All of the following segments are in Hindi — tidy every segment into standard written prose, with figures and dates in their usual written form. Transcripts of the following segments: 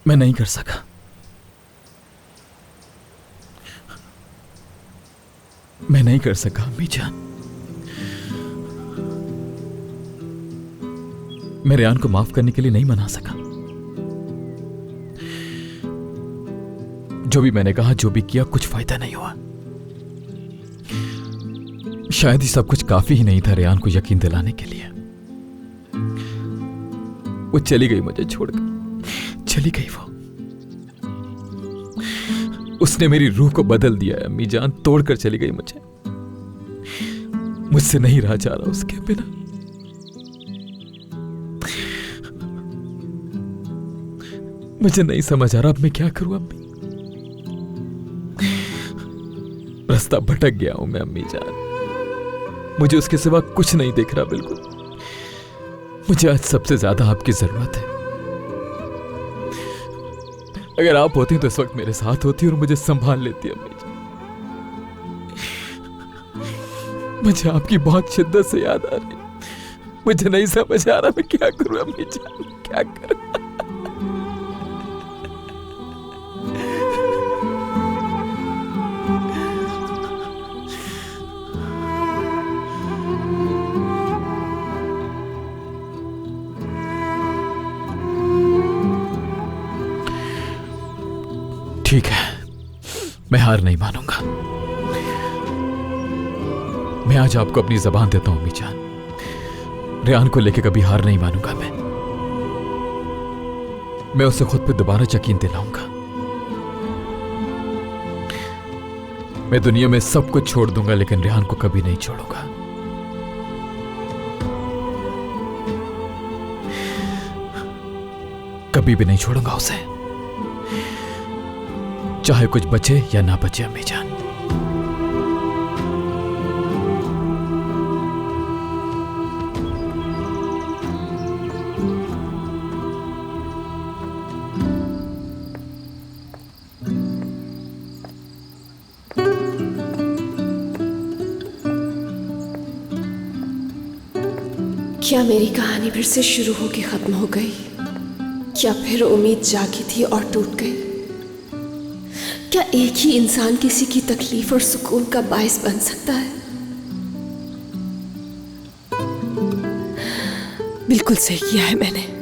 मैं नहीं कर सका। मैं नहीं कर सका अम्मी जान। मैं रेयान को माफ करने के लिए नहीं मना सका। जो भी मैंने कहा, जो भी किया, कुछ फायदा नहीं हुआ। शायद ही सब कुछ काफी ही नहीं था रेयान को यकीन दिलाने के लिए। वो चली गई, मुझे छोड़कर चली गई। वो उसने मेरी रूह को बदल दिया है अम्मी जान, तोड़कर चली गई मुझे। मुझसे नहीं रहा जा रहा उसके बिना। मुझे नहीं समझ आ रहा अब मैं क्या करूं अम्मी। रास्ता भटक गया हूं मैं अम्मी जान। मुझे उसके सिवा कुछ नहीं दिख रहा बिल्कुल। मुझे आज सबसे ज्यादा आपकी जरूरत है। अगर आप होती तो इस वक्त मेरे साथ होती और मुझे संभाल लेती अम्मी जान। मुझे आपकी बहुत शिद्दत से याद आ रही। मुझे नहीं समझ आ रहा मैं क्या करूं अम्मी जान, क्या करूं। ठीक है, मैं हार नहीं मानूंगा। मैं आज आपको अपनी जबान देता हूं अम्मी जान। रेयान को लेके कभी हार नहीं मानूंगा मैं उसे खुद पे दोबारा यकीन दिलाऊंगा। मैं दुनिया में सब कुछ छोड़ दूंगा लेकिन रेयान को कभी नहीं छोड़ूंगा। कभी भी नहीं छोड़ूंगा उसे, चाहे कुछ बचे या ना बचे अम्मी जान। क्या मेरी कहानी फिर से शुरू होके खत्म हो गई? क्या फिर उम्मीद जागी थी और टूट गई? क्या एक ही इंसान किसी की तकलीफ और सुकून का बायस बन सकता है? बिल्कुल सही किया है मैंने।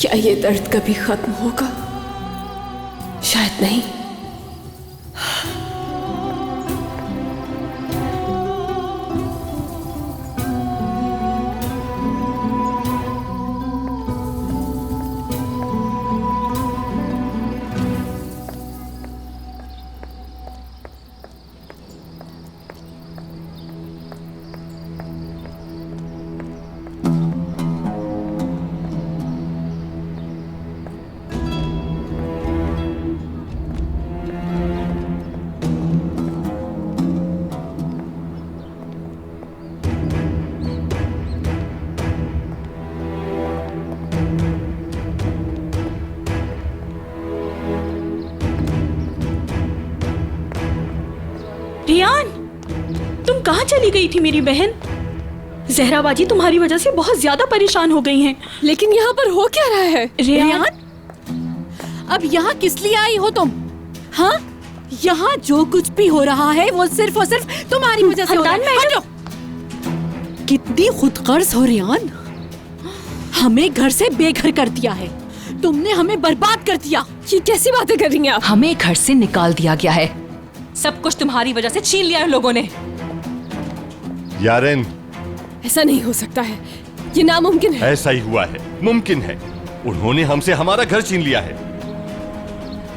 क्या ये दर्द कभी खत्म होगा? शायद नहीं। रेयान, तुम कहाँ चली गई थी मेरी बहन? जहरा बाजी तुम्हारी वजह से बहुत ज्यादा परेशान हो गई हैं। लेकिन यहाँ पर हो क्या रहा है? रेयान, अब यहाँ किस लिए आई हो तुम? हाँ, यहाँ जो कुछ भी हो रहा है वो सिर्फ और सिर्फ तुम्हारी वजह से हो रहा है। हटो। कितनी खुदगर्ज हो रेयान। हमें घर से बेघर कर दिया है, तुमने हमें बर्बाद कर दिया। ये कैसी बातें कर रही हैं आप? हमें घर से निकाल दिया गया है, सब कुछ तुम्हारी वजह से छीन लिया है लोगों ने। यारेन, ऐसा नहीं हो सकता है, ये नामुमकिन है। ऐसा ही हुआ है, मुमकिन है। उन्होंने हमसे हमारा घर छीन लिया है।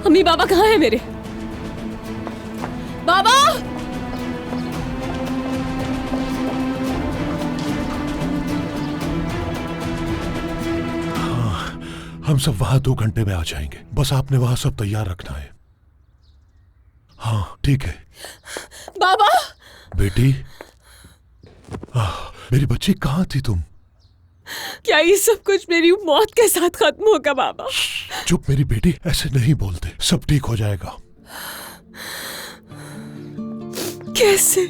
अम्मी बाबा कहाँ है मेरे? बाबा! हम सब वहां 2 घंटे में आ जाएंगे। बस आपने वहां सब तैयार रखना है। हाँ ठीक है। बाबा! बेटी, मेरी बच्ची कहाँ थी तुम? क्या ये सब कुछ मेरी मौत के साथ खत्म होगा बाबा? चुप मेरी बेटी, ऐसे नहीं बोलते, सब ठीक हो जाएगा। कैसे?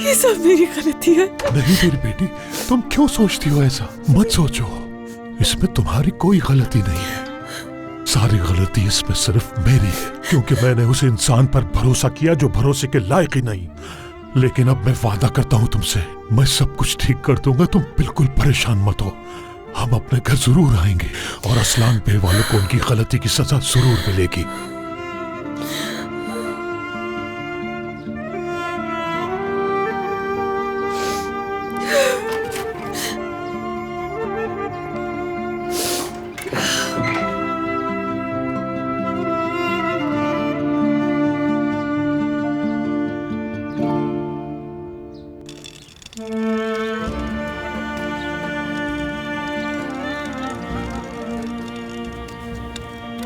ये सब मेरी गलती है। नहीं मेरी बेटी, तुम क्यों सोचती हो ऐसा? मत सोचो, इसमें तुम्हारी कोई गलती नहीं है। सारी गलती इसमें सिर्फ मेरी है, क्योंकि मैंने उस इंसान पर भरोसा किया जो भरोसे के लायक ही नहीं। लेकिन अब मैं वादा करता हूँ तुमसे, मैं सब कुछ ठीक कर दूंगा, तुम बिल्कुल परेशान मत हो। हम अपने घर जरूर आएंगे और असलान पे वालों को उनकी गलती की सजा जरूर मिलेगी।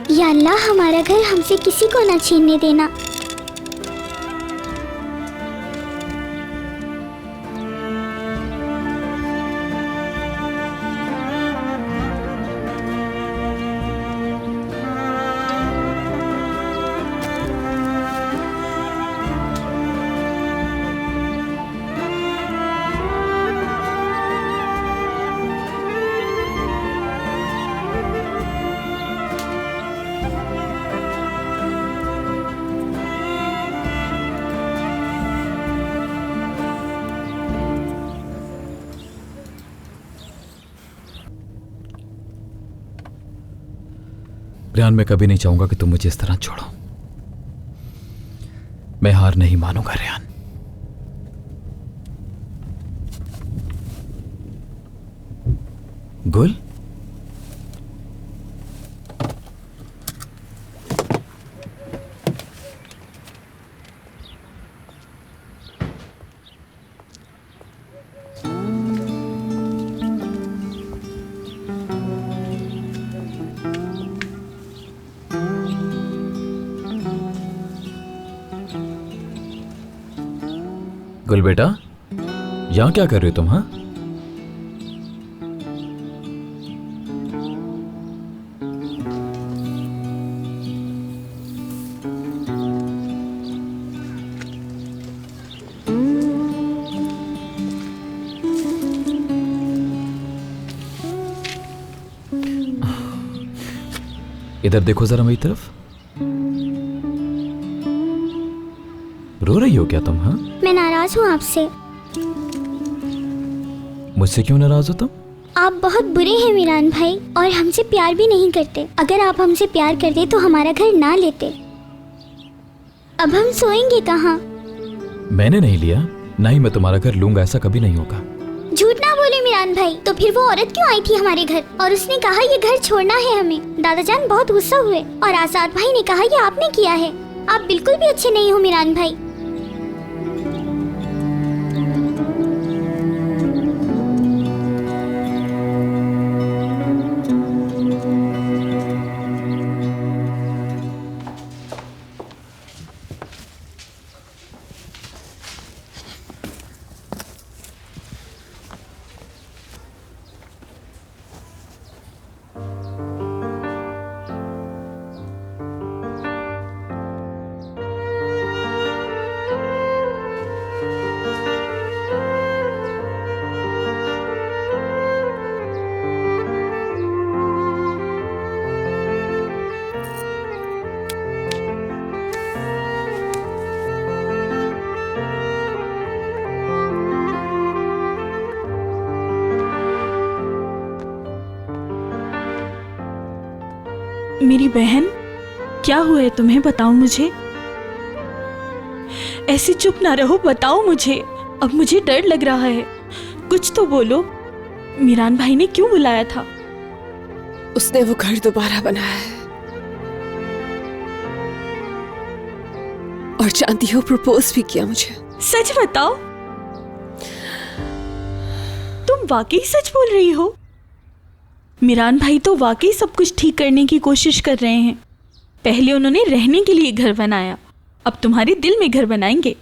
या अल्लाह, हमारा घर हमसे किसी को न छीनने देना। रेहान, मैं कभी नहीं चाहूंगा कि तुम मुझे इस तरह छोड़ो। मैं हार नहीं मानूंगा रेहान। गुल, गुल बेटा, यहां क्या कर रहे हो तुम? हाँ, इधर देखो जरा मेरी तरफ। रो रही हो क्या तुम? हाँ, मैं नाराज हूँ आपसे। मुझसे क्यों नाराज हो तुम? आप बहुत बुरे हैं मिरान भाई, और हमसे प्यार भी नहीं करते। अगर आप हमसे प्यार करते तो हमारा घर ना लेते। अब हम सोएंगे कहाँ? मैंने नहीं लिया, ना ही मैं तुम्हारा घर लूंगा, ऐसा कभी नहीं होगा। झूठ ना बोले मिरान भाई। तो फिर वो औरत क्यों आई थी हमारे घर और उसने कहा ये घर छोड़ना है हमें? दादाजान बहुत गुस्सा हुए और आजाद भाई ने कहा ये आपने किया है। आप बिल्कुल भी अच्छे नहीं हो मिरान भाई। मेरी बहन, क्या हुआ है तुम्हें? बताओ मुझे। ऐसे चुप ना रहो, बताओ मुझे। अब मुझे डर लग रहा है, कुछ तो बोलो। मिरान भाई ने क्यों बुलाया था? उसने वो घर दोबारा बनाया है और जानती हो, प्रपोज भी किया मुझे। सच बताओ, तुम वाकई सच बोल रही हो? मिरान भाई तो वाकई सब कुछ ठीक करने की कोशिश कर रहे हैं। पहले उन्होंने रहने के लिए घर बनाया, अब तुम्हारे दिल में घर बनाएंगे।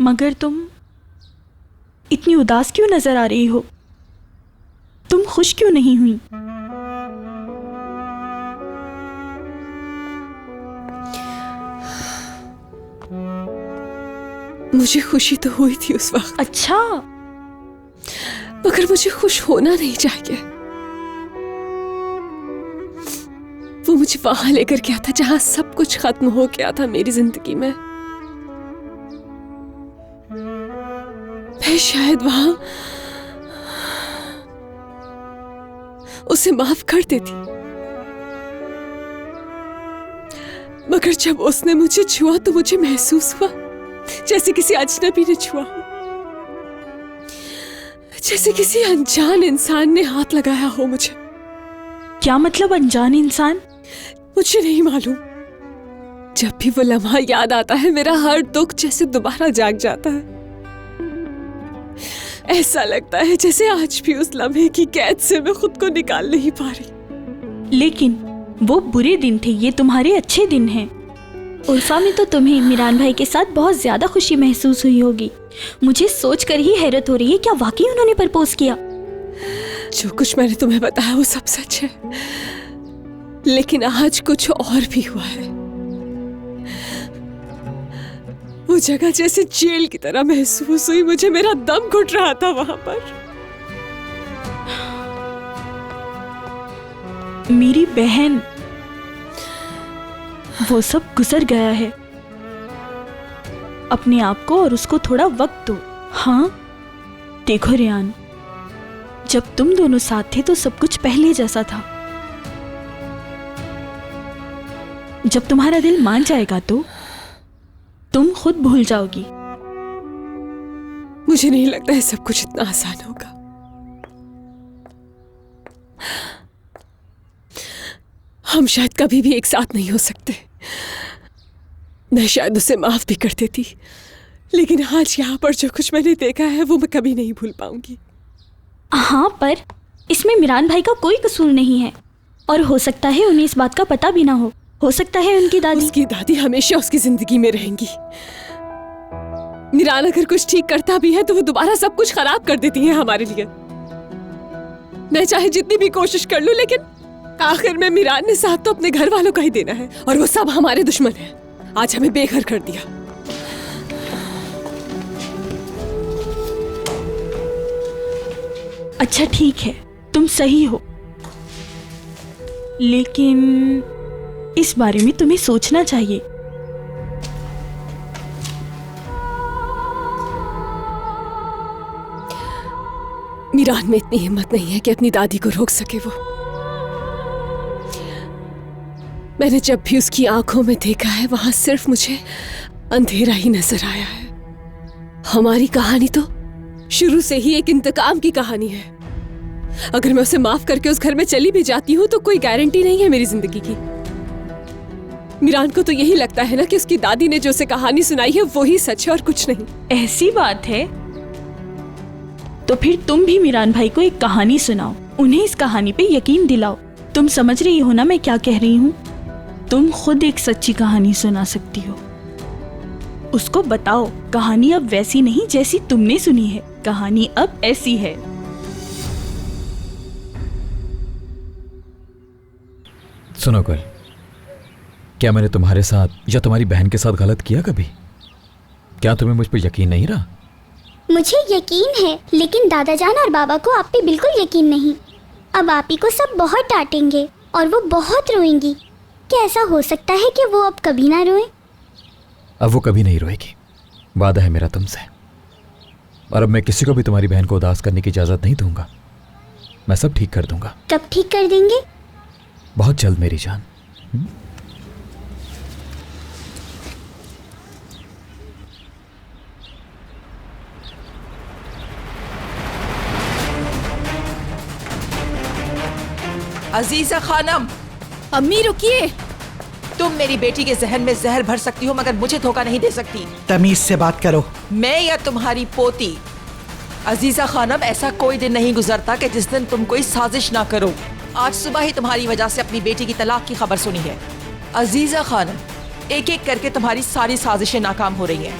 मगर इतनी उदास क्यों नजर आ रही हो? तुम खुश क्यों नहीं हुई? मुझे खुशी तो हुई थी उस वक्त, अच्छा, मगर मुझे खुश होना नहीं चाहिए। वो मुझे वहां लेकर गया था जहां सब कुछ खत्म हो गया था मेरी जिंदगी में। मैं शायद वहां उसे माफ कर देती, मगर जब उसने मुझे छुआ तो मुझे महसूस हुआ जैसे किसी अजनबी ने छुआ हो, जैसे किसी अनजान इंसान ने हाथ लगाया हो मुझे। क्या मतलब अनजान इंसान? मुझे नहीं मालूम। जब भी वो लम्हा याद आता है मेरा हर दुख जैसे दोबारा जाग जाता है। ऐसा लगता है जैसे आज भी उस लम्हे की कैद से मैं खुद को निकाल नहीं पा रही। लेकिन वो बुरे दिन थे, ये तुम्हारे अच्छे दिन हैं। उर्फा में तो तुम्हें मिरान भाई के साथ बहुत ज्यादा खुशी महसूस हुई होगी। मुझे सोचकर ही हैरत हो रही है, क्या वाकई उन्होंने प्रपोज किया? जो कुछ मैंने तुम्हें बताया वो सब सच है, लेकिन आज कुछ और भी हुआ है। वो जगह जैसे जेल की तरह महसूस हुई मुझे। मेरा दम घुट रहा था वहां पर। मेरी बहन, वो सब गुजर गया है। अपने आप को और उसको थोड़ा वक्त दो। हाँ देखो रेयान, जब तुम दोनों साथ थे तो सब कुछ पहले जैसा था। जब तुम्हारा दिल मान जाएगा तो तुम खुद भूल जाओगी। मुझे नहीं लगता है सब कुछ इतना आसान होगा। हम शायद कभी भी एक साथ नहीं हो सकते। मैं शायद उसे माफ भी कर देती, लेकिन आज यहाँ पर जो कुछ मैंने देखा है वो मैं कभी नहीं भूल पाऊंगी। हाँ, पर इसमें मिरान भाई का कोई कसूर नहीं है, और हो सकता है उन्हें इस बात का पता भी ना हो। हो सकता है उनकी दादी हमेशा उसकी जिंदगी में रहेंगी। मिरान अगर कुछ ठीक करता भी है तो वो दोबारा सब कुछ खराब कर देती है हमारे लिए। मैं चाहे जितनी भी कोशिश कर लूं, लेकिन आखिर में मिरान ने साथ तो अपने घर वालों का ही देना है, और वो सब हमारे दुश्मन हैं। आज हमें बेघर कर दिया। अच्छा ठीक है, तुम सही हो, लेकिन इस बारे में तुम्हें सोचना चाहिए। मिरान में इतनी हिम्मत नहीं है कि अपनी दादी को रोक सके। वो मैंने जब भी उसकी आंखों में देखा है वहां सिर्फ मुझे अंधेरा ही नजर आया है। हमारी कहानी तो शुरू से ही एक इंतकाम की कहानी है। अगर मैं उसे माफ करके उस घर में चली भी जाती हूँ तो कोई गारंटी नहीं है मेरी जिंदगी की। मिरान को तो यही लगता है ना कि उसकी दादी ने जो उसे कहानी सुनाई है वो ही सच है और कुछ नहीं। ऐसी बात है तो फिर तुम भी मिरान भाई को एक कहानी सुनाओ, उन्हें इस कहानी पे यकीन दिलाओ। तुम समझ रही हो ना मैं क्या कह रही हूँ? तुम खुद एक सच्ची कहानी सुना सकती हो। उसको बताओ कहानी अब वैसी नहीं जैसी तुमने सुनी है, कहानी अब ऐसी है। सुनो गुल, क्या मैंने तुम्हारे साथ या तुम्हारी बहन के साथ गलत किया कभी? क्या तुम्हें मुझ पर यकीन नहीं रहा? मुझे यकीन है, लेकिन दादा जान और बाबा को आप पे बिल्कुल यकीन नहीं। अब आप ही को सब बहुत डांटेंगे और वो बहुत रोएंगी। क्या ऐसा हो सकता है कि वो अब कभी ना रोए? अब वो कभी नहीं रोएगी, वादा है मेरा तुमसे। और अब मैं किसी को भी तुम्हारी बहन को उदास करने की इजाजत नहीं दूंगा। मैं सब ठीक कर दूंगा। कब ठीक कर देंगे? बहुत जल्द मेरी जान। अजीजा खानम। अम्मी रुकिए। तुम मेरी बेटी के जहन में जहर भर सकती हो मगर मुझे धोखा नहीं दे सकती। तमीज से बात करो। मैं या तुम्हारी पोती। अजीजा खानम, ऐसा कोई दिन नहीं गुजरता कि जिस दिन तुम कोई साजिश ना करो। आज सुबह ही तुम्हारी वजह से अपनी बेटी की तलाक की खबर सुनी है। अजीजा खानम, एक एक करके तुम्हारी सारी साजिशें नाकाम हो रही हैं।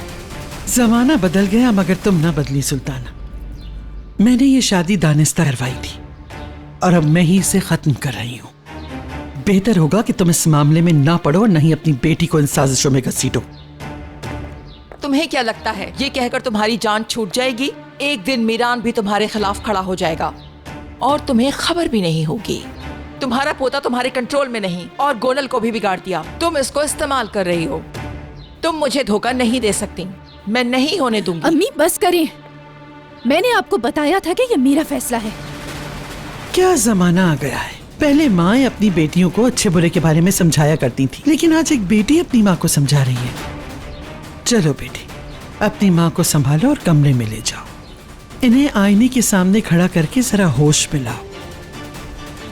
जमाना बदल गया मगर तुम ना बदली सुल्ताना। मैंने ये शादी दानिस्ता करवाई थी और अब मैं ही इसे खत्म कर रही हूँ। बेहतर होगा कि तुम इस मामले में ना पड़ो और नहीं अपनी बेटी को इन साजिशों में घसीटो। तुम्हें क्या लगता है ये कहकर तुम्हारी जान छूट जाएगी? एक दिन मीरान भी तुम्हारे खिलाफ खड़ा हो जाएगा और तुम्हें खबर भी नहीं होगी। तुम्हारा पोता तुम्हारे कंट्रोल में नहीं और गोनल को भी बिगाड़ दिया। तुम इसको इस्तेमाल कर रही हो। तुम मुझे धोखा नहीं दे सकती, मैं नहीं होने दूंगी। अम्मी बस करें, मैंने आपको बताया था कि ये मेरा फैसला है। क्या जमाना आ गया है। पहले माँ अपनी बेटियों को अच्छे बुरे के बारे में समझाया करती थी, लेकिन आज एक बेटी अपनी माँ को समझा रही है। चलो बेटी, अपनी माँ को संभालो और कमरे में ले जाओ। इन्हें आईने के सामने खड़ा करके जरा होश में लाओ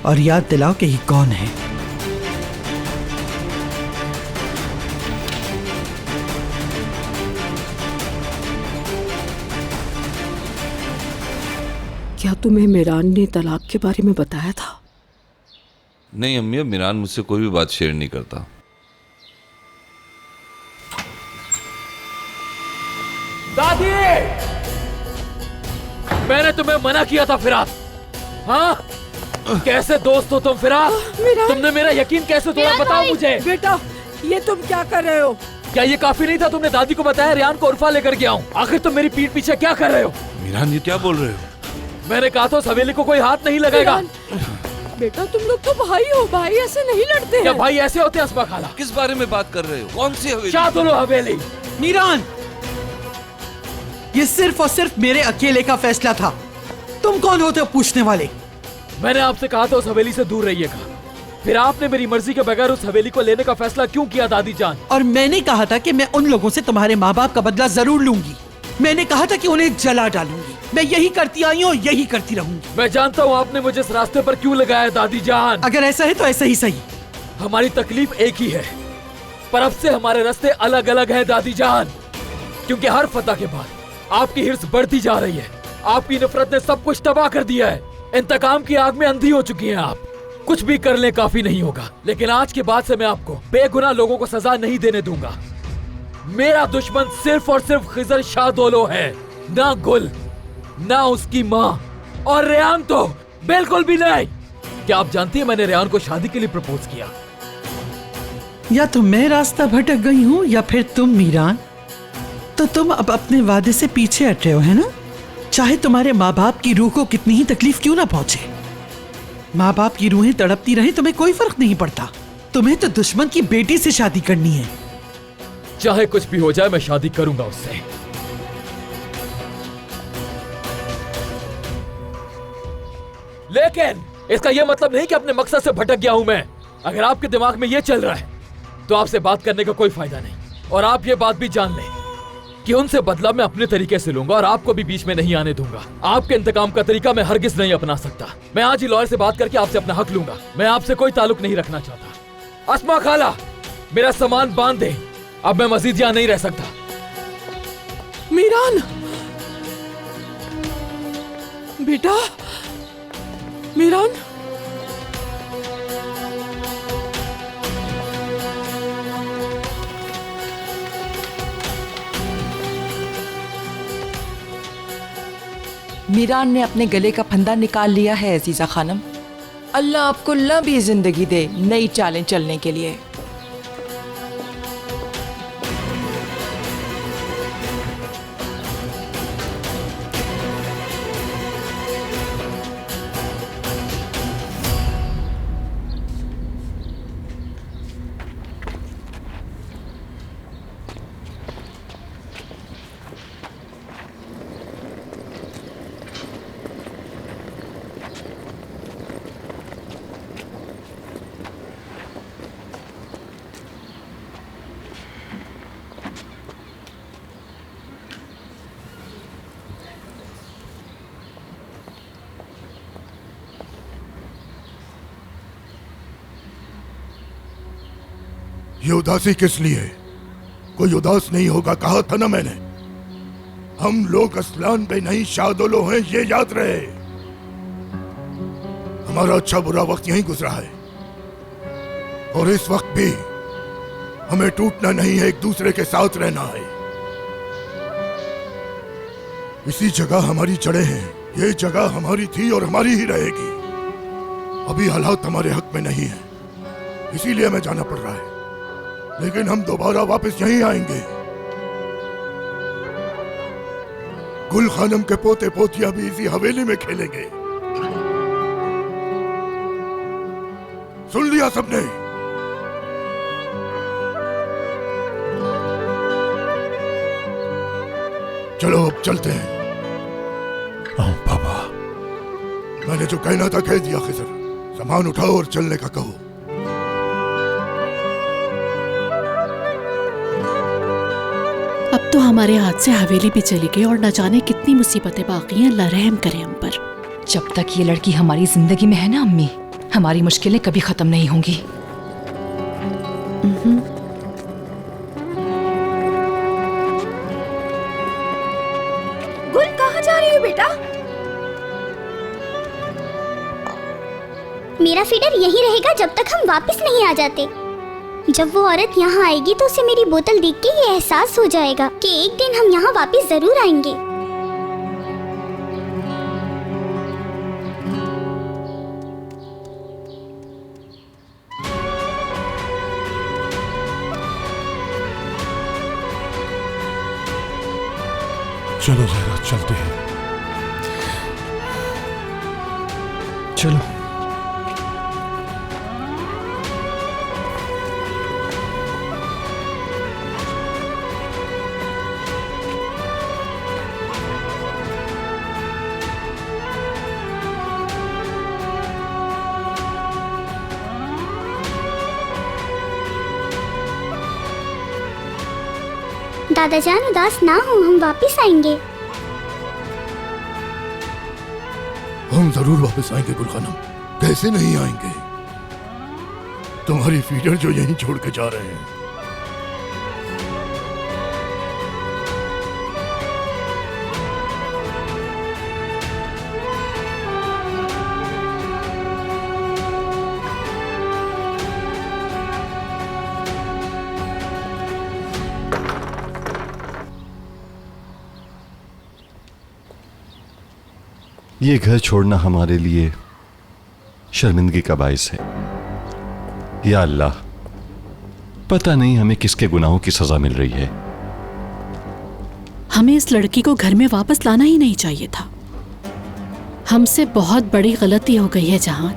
और याद दिलाओ कि ये कौन है। क्या तुम्हें मीरान ने तलाक के बारे में बताया था? नहीं अम्मी, अब मीरान मुझसे कोई भी बात शेयर नहीं करता। दादी, मैंने तुम्हें मना किया था फिराद। हाँ, कैसे दोस्त हो तुम फिराद? तुमने मेरा यकीन कैसे तोड़ा, बताओ मुझे। बेटा, ये तुम क्या कर रहे हो? क्या ये काफी नहीं था तुमने दादी को बताया रियान को उर्फा लेकर के आऊं? आखिर तुम मेरी पीठ पीछे क्या कर रहे हो? मीरान, ये क्या बोल रहे हो? मैंने कहा तो हवेली को कोई हाथ नहीं लगेगा। बेटा, तुम लोग तो भाई हो, भाई ऐसे नहीं लड़ते हैं। क्या भाई ऐसे होते हैं अस्मा खाला? किस बारे में बात कर रहे हो? कौन सी हवेली? शाहदोलो हवेली। मीरान, ये सिर्फ और सिर्फ मेरे अकेले का फैसला था। तुम कौन होते हो पूछने वाले? मैंने आपसे कहा था उस हवेली से दूर रहिएगा, फिर आपने मेरी मर्जी के बगैर उस हवेली को लेने का फैसला क्यों किया दादी जान? और मैंने कहा था कि मैं उन लोगों से तुम्हारे माँ बाप का बदला जरूर लूंगी। मैंने कहा था कि उन्हें जला डालूंगी। मैं यही करती आई हूँ और यही करती रहूंगी। मैं जानता हूँ आपने मुझे इस रास्ते पर क्यों लगाया दादी जान। अगर ऐसा है तो ऐसा ही सही। हमारी तकलीफ एक ही है, पर अब से हमारे रास्ते अलग अलग हैं दादी जान। क्योंकि हर फतह के बाद आपकी हिर्स बढ़ती जा रही है। आपकी नफरत ने सब कुछ तबाह कर दिया है। इंतकाम की आग में अंधी हो चुकी हैं आप। कुछ भी कर ले काफी नहीं होगा, लेकिन आज के बाद से मैं आपको बेगुनाह लोगों को सजा नहीं देने दूंगा। मेरा दुश्मन सिर्फ और सिर्फ खिजर शाहदोलो है, ना गुल, ना उसकी माँ, और रेहान तो बिल्कुल भी नहीं। क्या आप जानती हैं मैंने रेहान को शादी के लिए प्रपोज किया? या तो मैं रास्ता भटक गई हूँ या फिर तुम मीरान। तो तुम अब अपने वादे से पीछे हट रहे हो, है ना? चाहे तुम्हारे माँ बाप की रूह को कितनी ही तकलीफ क्यों ना पहुंचे। माँ बाप की रूहें तड़पती रहे, तुम्हें कोई फर्क नहीं पड़ता। तुम्हें तो दुश्मन की बेटी से शादी करनी है। चाहे कुछ भी हो जाए मैं शादी करूंगा उससे। लेकिन इसका यह मतलब नहीं कि अपने मकसद से भटक गया हूं मैं। अगर आपके दिमाग में यह चल रहा है तो आपसे बात करने का कोई फायदा नहीं। और आप ये बात भी जान लें कि उनसे बदला मैं अपने तरीके से लूंगा और आपको भी बीच में नहीं आने दूंगा। आपके इंतकाम का तरीका मैं हरगिज नहीं अपना सकता। मैं आज ही लॉयर से बात करके आपसे अपना हक लूंगा। मैं आपसे कोई ताल्लुक नहीं रखना चाहता। अस्मा खाला, मेरा सामान बांध दे, अब मैं मजीद यहाँ नहीं रह सकता। मीरान, बेटा, मीरान, मीरान ने अपने गले का फंदा निकाल लिया है अजीजा खानम। अल्लाह आपको लंबी जिंदगी दे नई चालें चलने के लिए। ये उदासी किस लिए? कोई उदास नहीं होगा, कहा था ना मैंने। हम लोग असलान पे नहीं शाहदोलो हैं, ये याद रहे। हमारा अच्छा बुरा वक्त यहीं गुजरा है और इस वक्त भी हमें टूटना नहीं है, एक दूसरे के साथ रहना है। इसी जगह हमारी जड़ें हैं। ये जगह हमारी थी और हमारी ही रहेगी। अभी हालात हमारे हक में नहीं है, इसीलिए हमें जाना पड़ रहा है, लेकिन हम दोबारा वापस यहीं आएंगे। गुल खानम के पोते पोतियां भी इसी हवेली में खेलेंगे। सुन लिया सबने? चलो अब चलते हैं। बाबा, मैंने जो कहना था कह दिया। खिजर, सामान उठाओ और चलने का कहो। अब तो हमारे हाथ से हवेली भी चली गई और न जाने कितनी मुसीबतें बाकी हैं। अल्लाह रहम करे हम पर। जब तक ये लड़की हमारी जिंदगी में है ना अम्मी, हमारी मुश्किलें कभी खत्म नहीं होंगी। गुल, कहाँ जा रही हो बेटा? मेरा फीडर यहीं रहेगा जब तक हम वापस नहीं आ जाते। जब वो औरत यहाँ आएगी तो उसे मेरी बोतल देख के ये एहसास हो जाएगा कि एक दिन हम यहाँ वापस जरूर आएंगे। चलो जहरा, चलते हैं। चलो। दादाजान उदास ना हो, हम वापस आएंगे। हम जरूर वापस आएंगे गुल खानम, कैसे नहीं आएंगे। तुम्हारी फीडर जो यहीं छोड़ के जा रहे हैं। ये घर छोड़ना हमारे लिए शर्मिंदगी का बाइस है। या अल्लाह, पता नहीं हमें किसके गुनाहों की सजा मिल रही है। हमें इस लड़की को घर में वापस लाना ही नहीं चाहिए था। हमसे बहुत बड़ी गलती हो गई है जहां,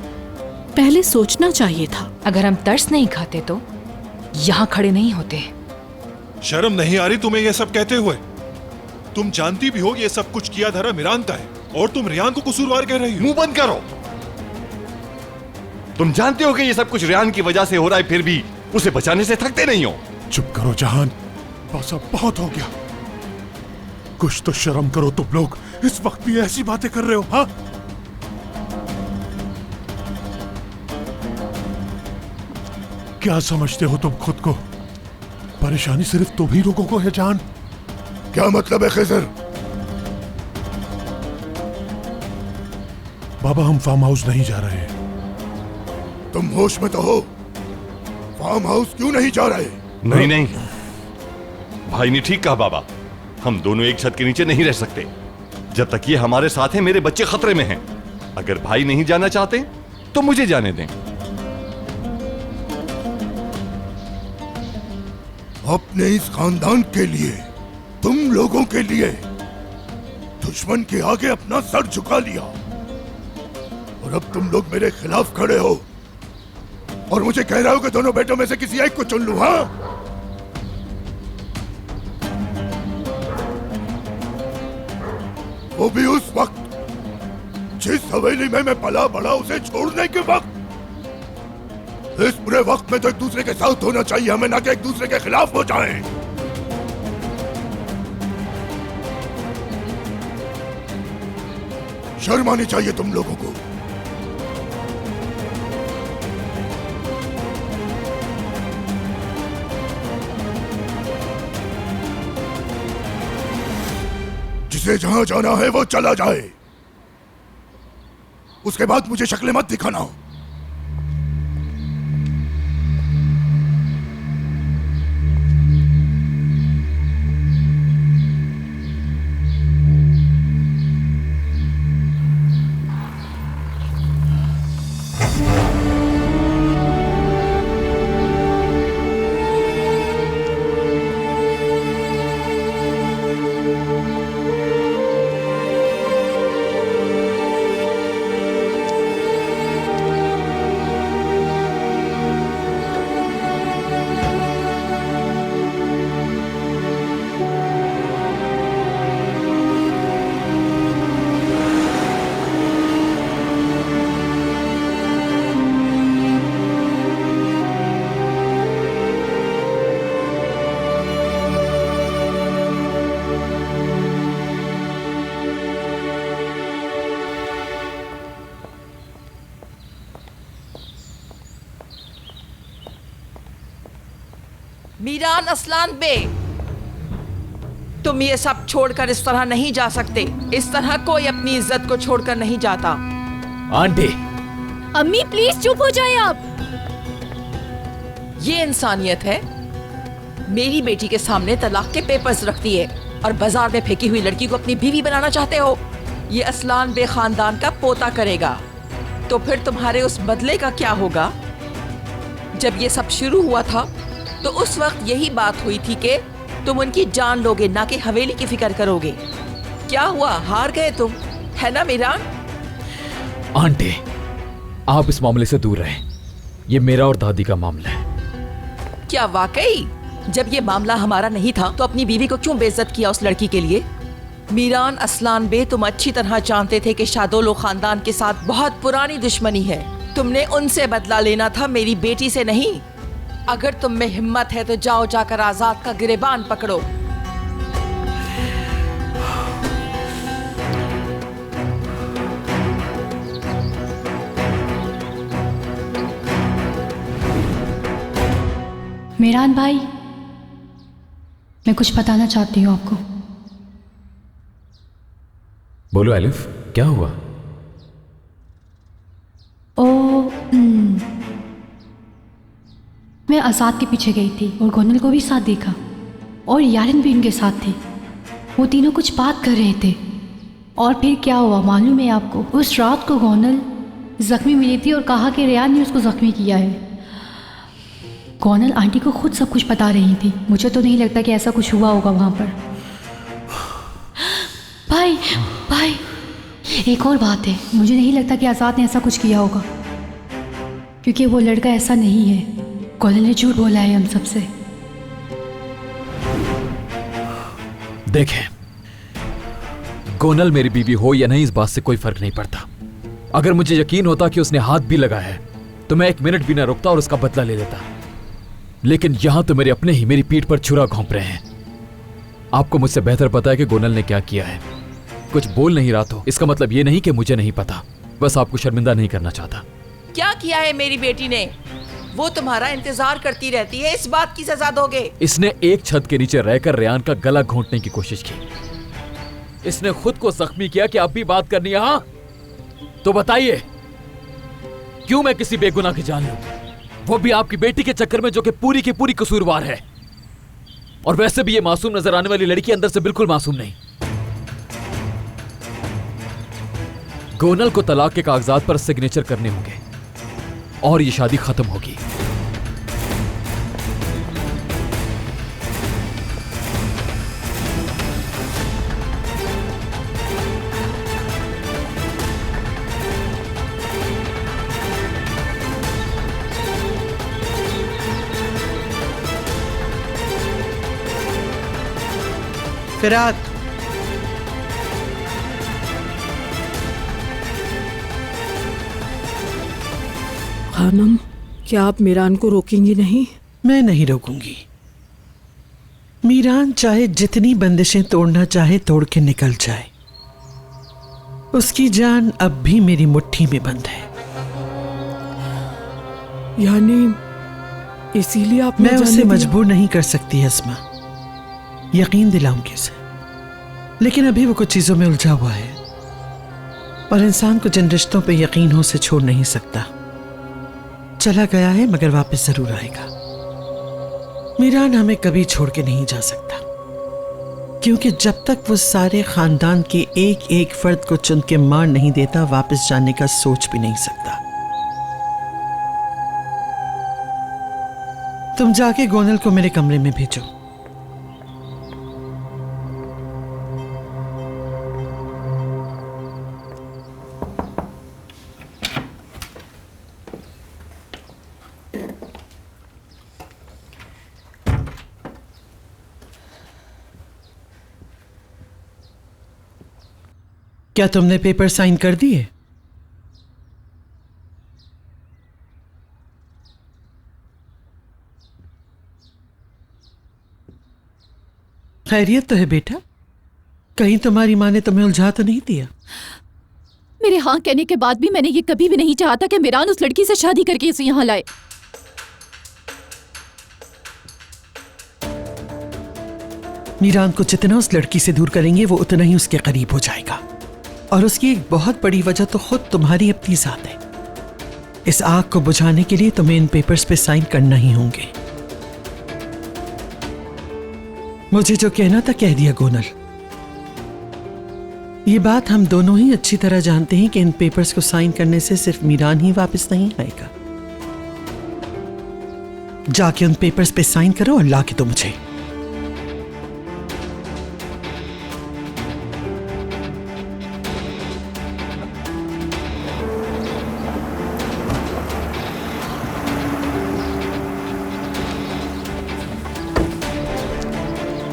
पहले सोचना चाहिए था। अगर हम तरस नहीं खाते तो यहाँ खड़े नहीं होते। शर्म नहीं आ रही तुम्हें ये सब कहते हुए? तुम जानती भी हो ये सब कुछ किया धरा मिरान का है और तुम रियान को कसूरवार कह रही हो। मुंह बंद करो। तुम जानते हो कि ये सब कुछ रियान की वजह से हो रहा है, फिर भी उसे बचाने से थकते नहीं हो। चुप करो जहान, बस अब बहुत हो गया। कुछ तो शर्म करो तुम लोग, इस वक्त भी ऐसी बातें कर रहे हो। हाँ, क्या समझते हो तुम खुद को? परेशानी सिर्फ तुम ही लोगों को है जान। क्या मतलब है खिजर? बाबा, हम फार्म हाउस नहीं जा रहे। तुम होश में तो हो? फार्म हाउस क्यों नहीं जा रहे? नहीं नहीं, भाई ने ठीक कहा बाबा, हम दोनों एक छत के नीचे नहीं रह सकते। जब तक ये हमारे साथ हैं, मेरे बच्चे खतरे में हैं। अगर भाई नहीं जाना चाहते तो मुझे जाने दें। अपने इस खानदान के लिए, तुम लोगों के लिए दुश्मन के आगे अपना सर झुका लिया और अब तुम लोग मेरे खिलाफ खड़े हो और मुझे कह रहे हो कि दोनों बेटों में से किसी एक को चुन लूं। हाँ, वो भी उस वक्त जिस हवेली में मैं पला बड़ा, उसे छोड़ने के वक्त। इस बुरे वक्त में तो एक दूसरे के साथ होना चाहिए हमें, ना कि एक दूसरे के खिलाफ हो जाएं। शर्म आनी चाहिए तुम लोगों को। जिसे जहां जाना है वो चला जाए, उसके बाद मुझे शक्लें मत दिखाना। मीरान असलान बे, तुम ये सब छोड़कर इस तरह नहीं जा सकते। इस तरह कोई अपनी इज्जत को छोड़कर नहीं जाता। आंटी, अम्मी प्लीज चुप हो जाए आप। ये इंसानियत है? मेरी बेटी के सामने तलाक के पेपर्स रखती है और बाजार में फेंकी हुई लड़की को अपनी बीवी बनाना चाहते हो। ये असलान बे खानदान का पोता करेगा, तो फिर तुम्हारे उस बदले का क्या होगा? जब ये सब शुरू हुआ था तो उस वक्त यही बात हुई थी कि तुम उनकी जान लोगे, ना कि हवेली की फिक्र करोगे। क्या हुआ, हार गए तुम, है ना मीरान? आंटी, आप इस मामले से दूर रहें। ये मेरा और दादी का मामला है। क्या वाकई? जब ये मामला हमारा नहीं था तो अपनी बीवी को क्यों बेइज्जत किया उस लड़की के लिए? मीरान असलान बे, तुम अच्छी तरह जानते थे कि शादोलो खानदान के साथ बहुत पुरानी दुश्मनी है। तुमने उनसे बदला लेना था, मेरी बेटी से नहीं। अगर तुम में हिम्मत है तो जाओ जाकर आजाद का गिरेबान पकड़ो। मीरान भाई, मैं कुछ बताना चाहती हूँ आपको। बोलो अलिफ, क्या हुआ? मैं आजाद के पीछे गई थी और गोनल को भी साथ देखा और यारिन भी उनके साथ थी। वो तीनों कुछ बात कर रहे थे और फिर क्या हुआ मालूम है आपको? उस रात को गोनल जख्मी मिली थी और कहा कि रेयान ने उसको जख्मी किया है। गोनल आंटी को खुद सब कुछ बता रही थी। मुझे तो नहीं लगता कि ऐसा कुछ हुआ होगा वहाँ पर। भाई, एक और बात है, मुझे नहीं लगता कि आजाद ने ऐसा कुछ किया होगा, क्योंकि वो लड़का ऐसा नहीं है। गोनल ने झूठ बोला है हम सबसे। देखें, गोनल मेरी बीवी हो या नहीं, इस बात से कोई फर्क नहीं पड़ता। अगर मुझे यकीन होता कि उसने हाथ भी लगाया है तो मैं 1 मिनट भी ना रुकता और उसका बदला ले लेता। लेकिन यहां तो मेरे अपने ही मेरी पीठ पर छुरा घोंप रहे हैं। आपको मुझसे बेहतर पता है कि गोनल ने क्या किया है। कुछ बोल नहीं रहा तो इसका मतलब ये नहीं कि मुझे नहीं पता, बस आपको शर्मिंदा नहीं करना चाहता। क्या किया है मेरी बेटी ने? वो तुम्हारा इंतजार करती रहती है, इस बात की सजा दोगे? इसने एक छत के नीचे रहकर रेयान का गला घोंटने की कोशिश की। इसने खुद को जख्मी किया कि अब भी बात करनी है? हाँ, तो बताइए, क्यों मैं किसी बेगुनाह की जान लूं, वो भी आपकी बेटी के चक्कर में, जो कि पूरी की पूरी कसूरवार है। और वैसे भी ये मासूम नजर आने वाली लड़की अंदर से बिल्कुल मासूम नहीं। गोनल को तलाक के कागजात पर सिग्नेचर करने होंगे और ये शादी खत्म होगी। फिरात, खानम, क्या आप मीरान को रोकेंगी नहीं? मैं नहीं रोकूंगी। मीरान चाहे जितनी बंदिशें तोड़ना चाहे तोड़ के निकल जाए, उसकी जान अब भी मेरी मुट्ठी में बंद है। यानी इसीलिए आप मैं उसे मजबूर नहीं कर सकती अस्मा, यकीन दिलाऊं कैसे? लेकिन अभी वो कुछ चीजों में उलझा हुआ है और इंसान को जिन रिश्तों पे यकीन हो से छोड़ नहीं सकता। चला गया है मगर वापस जरूर आएगा। मीरान हमें कभी छोड़ के नहीं जा सकता, क्योंकि जब तक वो सारे खानदान के एक एक फर्द को चुन के मार नहीं देता, वापस जाने का सोच भी नहीं सकता। तुम जाके गोनल को मेरे कमरे में भेजो। क्या तुमने पेपर साइन कर दिए? खैरियत तो है बेटा? कहीं तुम्हारी माँ ने तुम्हें उलझा तो नहीं दिया? मेरे हाँ कहने के बाद भी मैंने ये कभी भी नहीं चाहा था कि मीरान उस लड़की से शादी करके इसे यहाँ लाए। मीरान को जितना उस लड़की से दूर करेंगे वो उतना ही उसके करीब हो जाएगा। और उसकी एक बहुत बड़ी वजह तो खुद तुम्हारी अपनी जात है। इस आग को बुझाने के लिए तुम्हें इन पेपर्स पे साइन करना ही होंगे। मुझे जो कहना था कह दिया गोनल। ये बात हम दोनों ही अच्छी तरह जानते हैं कि इन पेपर्स को साइन करने से सिर्फ मीरान ही वापस नहीं आएगा। जाके उन पेपर्स पे साइन करो और लाके दो मुझे।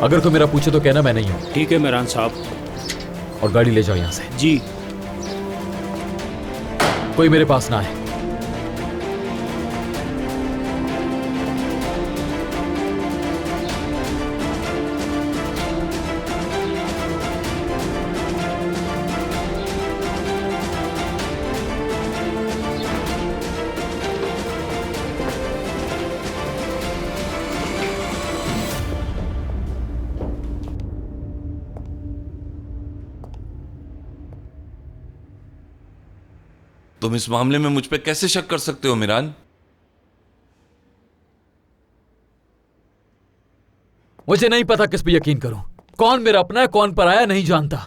अगर कोई मेरा पूछे तो कहना मैं नहीं हूं। ठीक है मेहरान साहब। और गाड़ी ले जाओ यहां से। जी। कोई मेरे पास ना आए। तुम इस मामले में मुझ पे कैसे शक कर सकते हो मीरान? मुझे नहीं पता किस पे यकीन करूं। कौन मेरा अपना है कौन पराया नहीं जानता।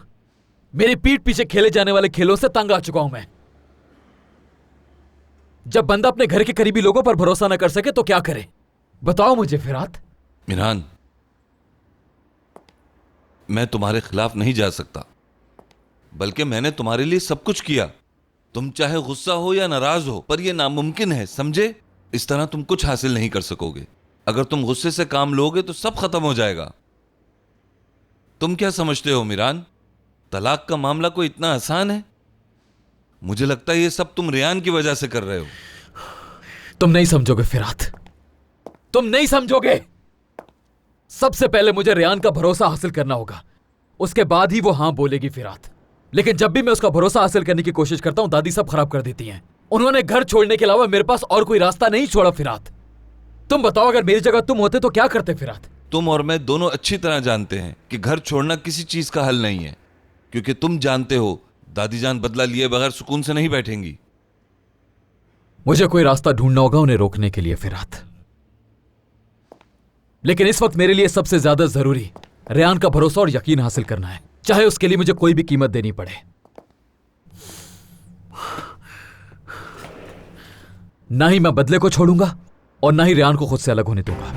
मेरी पीठ पीछे खेले जाने वाले खेलों से तंग आ चुका हूं मैं। जब बंदा अपने घर के करीबी लोगों पर भरोसा न कर सके तो क्या करे? बताओ मुझे फिरात। मीरान, मैं तुम्हारे खिलाफ नहीं जा सकता, बल्कि मैंने तुम्हारे लिए सब कुछ किया। तुम चाहे गुस्सा हो या नाराज हो, पर यह नामुमकिन है, समझे? इस तरह तुम कुछ हासिल नहीं कर सकोगे। अगर तुम गुस्से से काम लोगे तो सब खत्म हो जाएगा। तुम क्या समझते हो मीरान, तलाक का मामला कोई इतना आसान है? मुझे लगता है ये सब तुम रियान की वजह से कर रहे हो। तुम नहीं समझोगे फिरात, तुम नहीं समझोगे। सबसे पहले मुझे रियान का भरोसा हासिल करना होगा, उसके बाद ही वो हां बोलेगी फिरात। लेकिन जब भी मैं उसका भरोसा हासिल करने की कोशिश करता हूं, दादी सब खराब कर देती हैं। उन्होंने घर छोड़ने के अलावा मेरे पास और कोई रास्ता नहीं छोड़ा फिरात। तुम बताओ, अगर मेरी जगह तुम होते तो क्या करते फिरात? तुम और मैं दोनों अच्छी तरह जानते हैं कि घर छोड़ना किसी चीज का हल नहीं है, क्योंकि तुम जानते हो दादी जान बदला लिए बगैर सुकून से नहीं बैठेंगी। मुझे कोई रास्ता ढूंढना होगा उन्हें रोकने के लिए फिरात। लेकिन इस वक्त मेरे लिए सबसे ज्यादा जरूरी रियान का भरोसा और यकीन हासिल करना है, चाहे उसके लिए मुझे कोई भी कीमत देनी पड़े। ना ही मैं बदले को छोड़ूंगा और ना ही रियान को खुद से अलग होने दूंगा।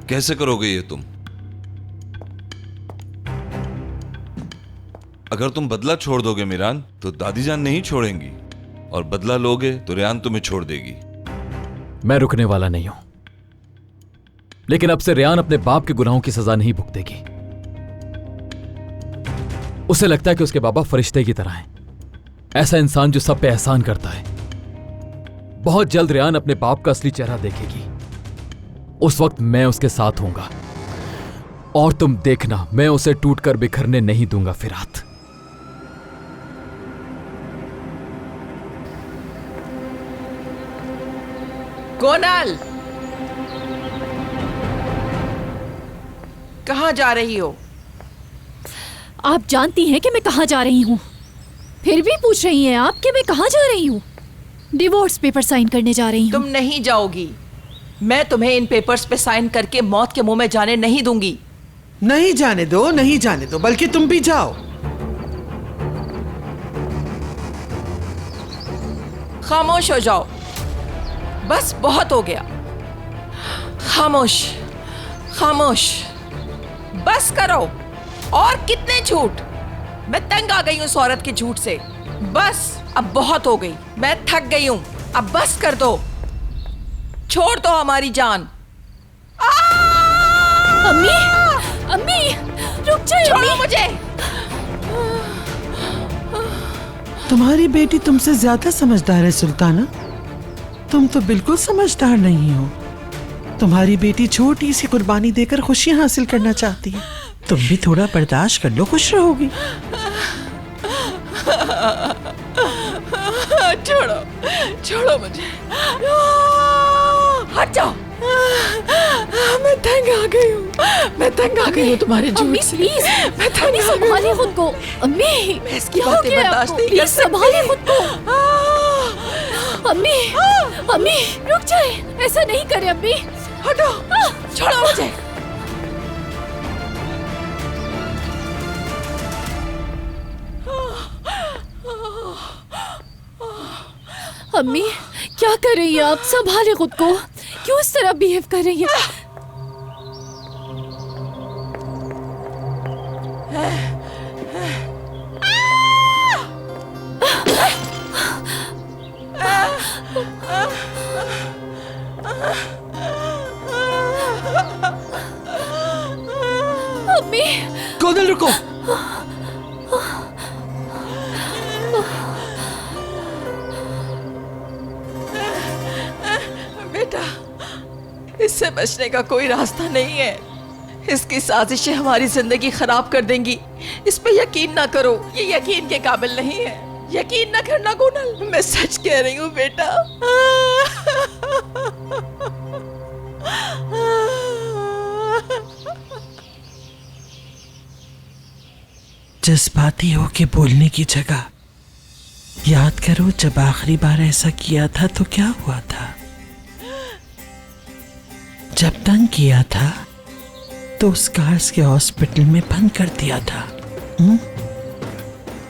कैसे करोगे ये तुम? अगर तुम बदला छोड़ दोगे मीरान, तो दादी जान नहीं छोड़ेंगी, और बदला लोगे तो रियान तुम्हें छोड़ देगी। मैं रुकने वाला नहीं हूं, लेकिन अब से रियान अपने बाप के गुनाहों की सजा नहीं भुगतेगी। उसे लगता है कि उसके बाबा फरिश्ते की तरह हैं, ऐसा इंसान जो सब पे एहसान करता है। बहुत जल्द रियान अपने बाप का असली चेहरा देखेगी। उस वक्त मैं उसके साथ होऊंगा, और तुम देखना, मैं उसे टूटकर बिखरने नहीं दूंगा फिरात। गोनल, कहां जा रही हो? आप जानती हैं कि मैं कहां जा रही हूं, फिर भी पूछ रही हैं आप कि मैं कहां जा रही हूं? डिवोर्स पेपर साइन करने जा रही हूं। तुम नहीं जाओगी। मैं तुम्हें इन पेपर्स पे साइन करके मौत के मुंह में जाने नहीं दूंगी। नहीं जाने दो, नहीं जाने दो, बल्कि तुम भी जाओ। खामोश हो जाओ, बस बहुत हो गया। खामोश, खामोश, बस करो। और कितने झूठ? मैं तंग आ गई हूं उस औरत के झूठ से। बस, अब बहुत हो गई, मैं थक गई हूं। अब बस कर दो, छोड़ दो हमारी जान। अम्मी, अम्मी, रुक जाओ। छोड़ो मुझे। तुम्हारी बेटी तुमसे ज्यादा समझदार है सुल्ताना। तुम तो बिल्कुल समझदार नहीं हो। तुम्हारी बेटी छोटी सी कुर्बानी देकर खुशियां हासिल करना चाहती है। तुम भी थोड़ा बर्दाश्त कर लो, खुश रहोगी। छोड़ो, छोड़ो मुझे, हट जाओ। मैं तंग आ गई हूँ। मैं तंग आ गई हूँ तुम्हारे अम्मी झूठ से। प्लीज, मैं तंग आ गई संभालिए हूँ। खुद को। अम्मी मैं इसकी क्या हो बातें गया बर्दाश्त आपको? नहीं कर प्लीज संभालिए सकती। खुद को। अम्मी अम्मी रुक जाए, ऐसा नहीं करे अम्मी। हटो, छोड़ो मुझे। अम्मी क्या कर रही है आप? संभाले खुद को, क्यों इस तरह बिहेव कर रही है? अम्मी गोनल रुको। बेटा, इससे बचने का कोई रास्ता नहीं है। इसकी साजिशें हमारी जिंदगी खराब कर देंगी। इस पे यकीन ना करो, ये यकीन के काबिल नहीं है। यकीन ना करना गोनल, मैं सच कह रही हूँ बेटा। जज्बाती होके बोलने की जगह याद करो, जब आखिरी बार ऐसा किया था तो क्या हुआ था। जब तंग किया था तो स्कार्स के हॉस्पिटल में बंद कर दिया था।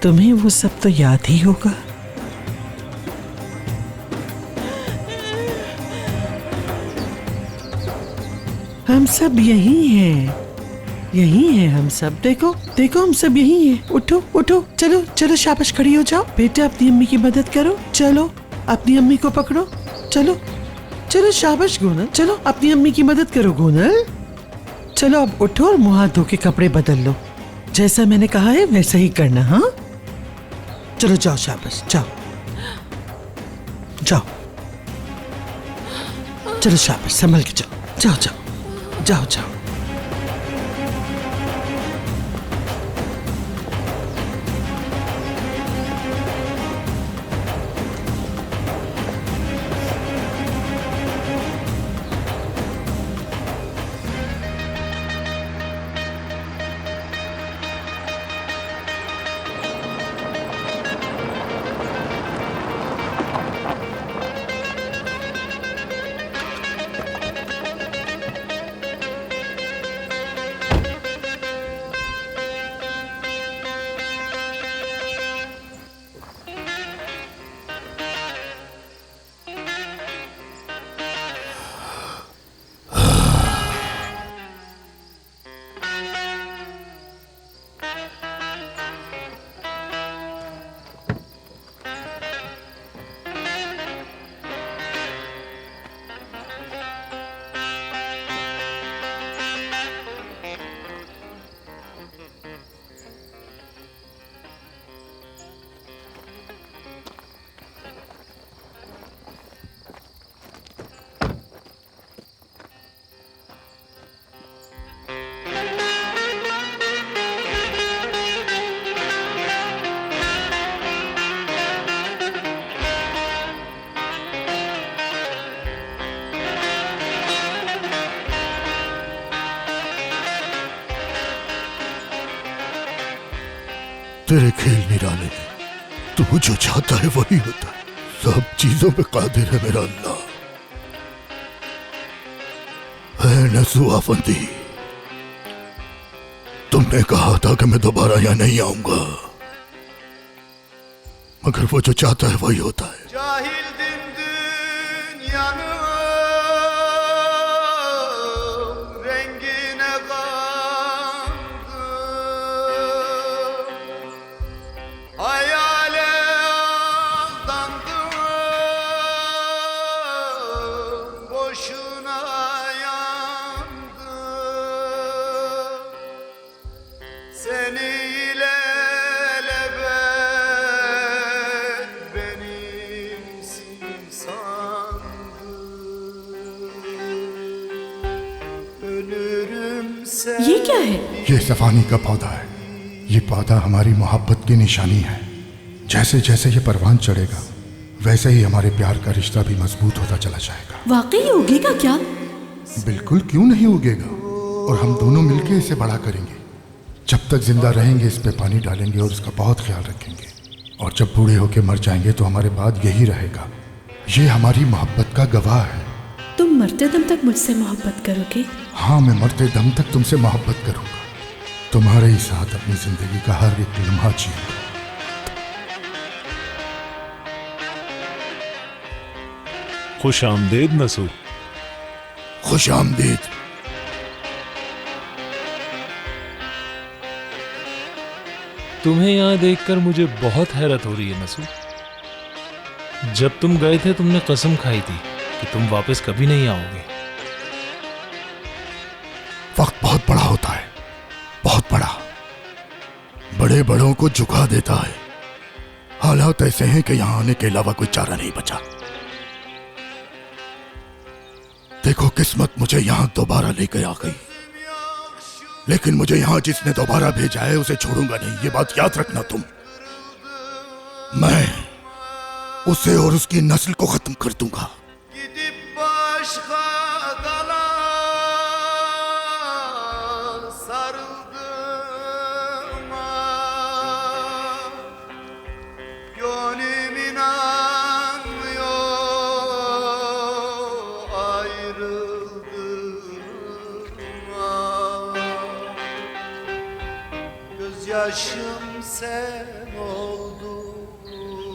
तुम्हें वो सब तो याद ही होगा। हम सब यही हैं, यही हैं हम सब। देखो देखो, हम सब यही हैं। उठो उठो, चलो चलो, शाबाश, खड़ी हो जाओ। बेटा अपनी अम्मी की मदद करो। चलो अपनी अम्मी को पकड़ो। चलो चलो, शाबाश गोनल, चलो अपनी अम्मी की मदद करो गोनल। चलो अब उठो और मुंह हाथ धो के कपड़े बदल लो। जैसा मैंने कहा है वैसा ही करना। हाँ चलो जाओ, शाबाश, जाओ जाओ, चलो शाबाश, संभल के जाओ, जाओ जाओ जाओ जाओ। तेरे खेल निराले हैं, तू जो चाहता है वही होता है। सब चीजों पे कादिर है मेरा अल्लाह। है नसूआफंदी, तुमने कहा था कि मैं दोबारा यहाँ नहीं आऊंगा, मगर वो जो चाहता है वही होता है। ये क्या है? ये सफानी का पौधा है। ये पौधा हमारी मोहब्बत की निशानी है। जैसे जैसे ये परवान चढ़ेगा वैसे ही हमारे प्यार का रिश्ता भी मजबूत होता चला जाएगा। वाकई उगेगा क्या? बिल्कुल, क्यों नहीं उगेगा। और हम दोनों मिलकर इसे बड़ा करेंगे। जब तक जिंदा रहेंगे इस पे पानी डालेंगे और इसका बहुत ख्याल रखेंगे, और जब बूढ़े होके मर जाएंगे तो हमारे बाद यही रहेगा। ये हमारी मोहब्बत का गवाह है। तुम मरते दम तक मुझसे मोहब्बत करोगे? हाँ, मैं मरते दम तक तुमसे मोहब्बत करूंगा। तुम्हारे ही साथ अपनी जिंदगी का हर एक लम्हा जियूंगा। खुश आमदीद नसू। खुश आमदीद। तुम्हें यहाँ देखकर मुझे बहुत हैरत हो रही है नसू। जब तुम गए थे तुमने कसम खाई थी कि तुम वापस कभी नहीं आओगे। वक्त बहुत बड़ा होता है, बहुत बड़ा, बड़े बड़ों को झुका देता है। हालात ऐसे हैं कि यहां आने के अलावा कोई चारा नहीं बचा। देखो, किस्मत मुझे यहां दोबारा लेकर आ गई, लेकिन मुझे यहां जिसने दोबारा भेजा है उसे छोड़ूंगा नहीं, ये बात याद रखना तुम। मैं उसे और उसकी नस्ल को खत्म कर दूंगा।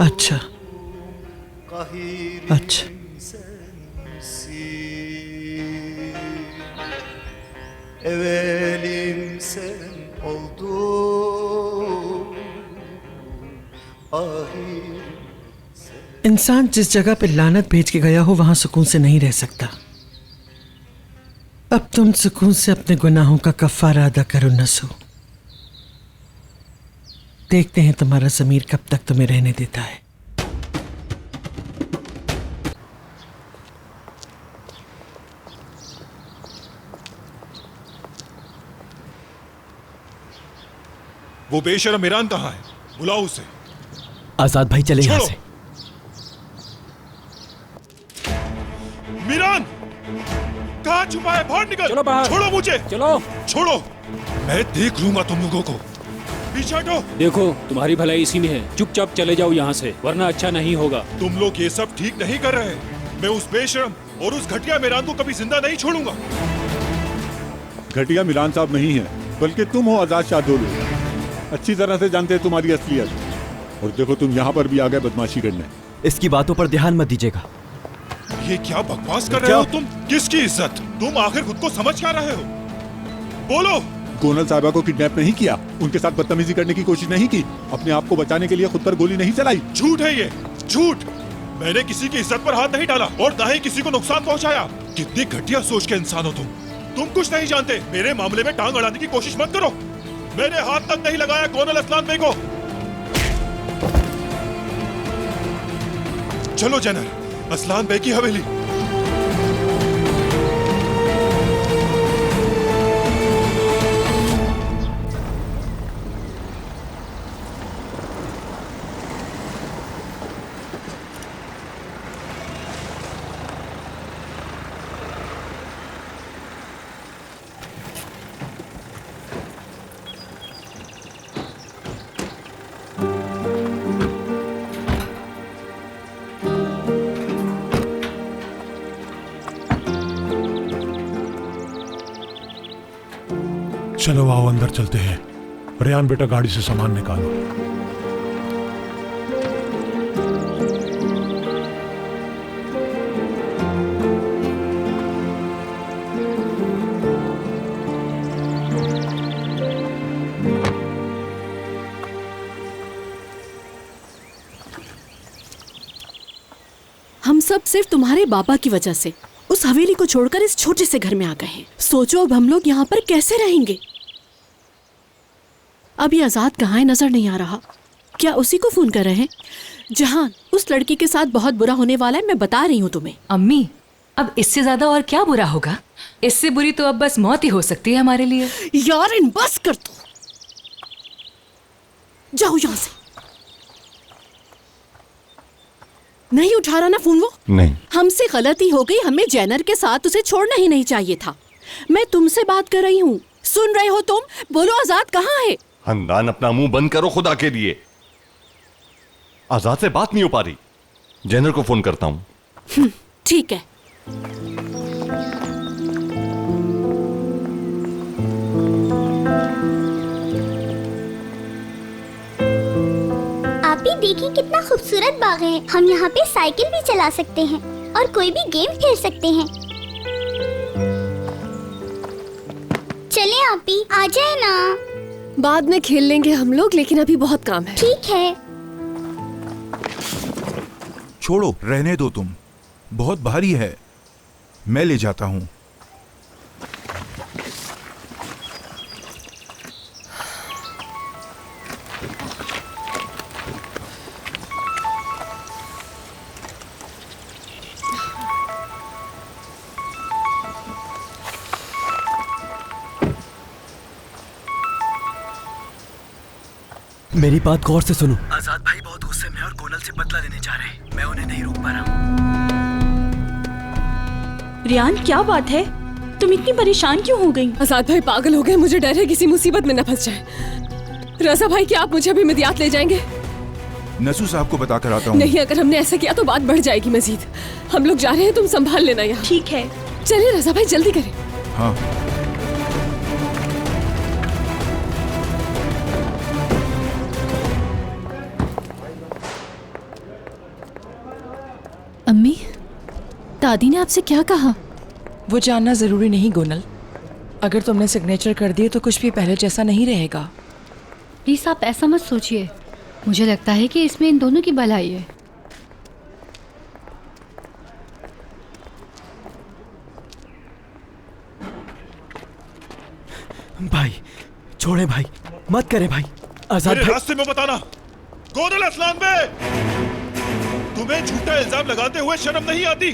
अच्छा अच्छा, Evelim sen oldun, ahir इंसान जिस जगह पे लानत भेज के गया हो वहां सुकून से नहीं रह सकता। अब तुम सुकून से अपने गुनाहों का कफ़ारा अदा करो नसू। देखते हैं तुम्हारा ज़मीर कब तक तुम्हें रहने देता है। वो बेशरम ईरान कहाँ है? बुलाओ उसे। आजाद भाई चले यहाँ से। मीरान कहाँ छुपा है? बाहर निकल। चलो बाहर। छोड़ो मुझे। चलो। छोड़ो, मैं देख लूंगा तुम लोगों को। पीछे हटो। देखो, तुम्हारी भलाई इसी में है। चुपचाप चले जाओ यहाँ से, वरना अच्छा नहीं होगा। तुम लोग ये सब ठीक नहीं कर रहे। मैं उस बेशरम और उस घटिया मीरान को कभी जिंदा नहीं छोड़ूंगा। घटिया मीरान साहब नहीं है, बल्कि तुम हो आजाद शाहदोलू। अच्छी तरह से जानते हैं तुम्हारी असलियत। और देखो, तुम यहाँ पर भी आ गए बदमाशी करने। इसकी बातों पर ध्यान मत दीजिएगा। ये क्या बकवास कर रहे हो तुम? किसकी इज्जत? तुम आखिर खुद को समझ क्या रहे हो? बोलो। गोनल साहिबा को किडनैप नहीं किया, उनके साथ बदतमीजी करने की कोशिश नहीं की, अपने आप को बचाने के लिए खुद पर गोली नहीं चलाई। झूठ है ये, झूठ। मैंने किसी की इज्जत पर हाथ नहीं डाला और ना ही किसी को नुकसान पहुंचाया। कितनी घटिया सोच के इंसान हो तुम। तुम कुछ नहीं जानते। मेरे मामले में टांग अड़ाने की कोशिश मत करो। मैंने हाथ तक नहीं लगाया गोनल असलान बे को। चलो जनरल, असलान बे की हवेली। चलो आओ अंदर चलते हैं। रेयान बेटा गाड़ी से सामान निकालो। हम सब सिर्फ तुम्हारे बाबा की वजह से उस हवेली को छोड़कर इस छोटे से घर में आ गए हैं। सोचो अब हम लोग यहाँ पर कैसे रहेंगे। अभी आजाद कहाँ है? नजर नहीं आ रहा। क्या उसी को फोन कर रहे हैं? जहान, उस लड़की के साथ बहुत बुरा होने वाला है, मैं बता रही हूँ तुम्हें। अम्मी, अब इससे ज्यादा और क्या बुरा होगा? इससे बुरी तो अब बस मौत ही हो सकती है हमारे लिए। यार इन बस कर दो, जाओ यहाँ से। नहीं उठा रहा ना फोन वो? नहीं। हमसे गलती हो गई, हमें जैनर के साथ उसे छोड़ना ही नहीं चाहिए था। मैं तुमसे बात कर रही हूँ। सुन रहे हो तुम? बोलो आजाद कहाँ है? हंदान अपना मुंह बंद करो खुदा के लिए। आजाद से बात नहीं हो पा रही। जेनर को फोन करता हूँ। ठीक है। आप भी देखिए कितना खूबसूरत बाग है। हम यहाँ पे साइकिल भी चला सकते हैं और कोई भी गेम खेल सकते हैं। चले आप भी आ जाए ना। बाद में खेल लेंगे हम लोग, लेकिन अभी बहुत काम है। ठीक है। छोड़ो, रहने दो, तुम बहुत भारी है, मैं ले जाता हूँ। मेरी बात गौर से सुनो। आजाद भाई बहुत गुस्से में और गोनल से बदला लेने जा रहे हैं। मैं उन्हें नहीं रोक पा रहा। रियान, क्या बात है? तुम इतनी परेशान क्यों हो गई? आजाद भाई पागल हो गए। मुझे डर है किसी मुसीबत में न फंस जाए। रजा भाई, क्या आप मुझे अभी मिदियात ले जाएंगे? नसू साहब को बता कर आता हूँ। नहीं, अगर हमने ऐसा किया तो बात बढ़ जाएगी मजीद। हम लोग जा रहे हैं, तुम संभाल लेना यहाँ। ठीक है। चलिए रजा भाई, जल्दी करें। हाँ। अम्मी, दादी ने आपसे क्या कहा? वो जानना जरूरी नहीं गोनल। अगर तुमने सिग्नेचर कर दिए तो कुछ भी पहले जैसा नहीं रहेगा। प्लीज आप ऐसा मत सोचिए। मुझे लगता है कि इसमें इन दोनों की भलाई है। भाई छोड़े भाई, मत करे भाई। आजाद मेरे भाई, रास्ते में बताना। गोनल असलान बे, तुम्हें झूठा इल्जाम लगाते हुए शर्म नहीं आती?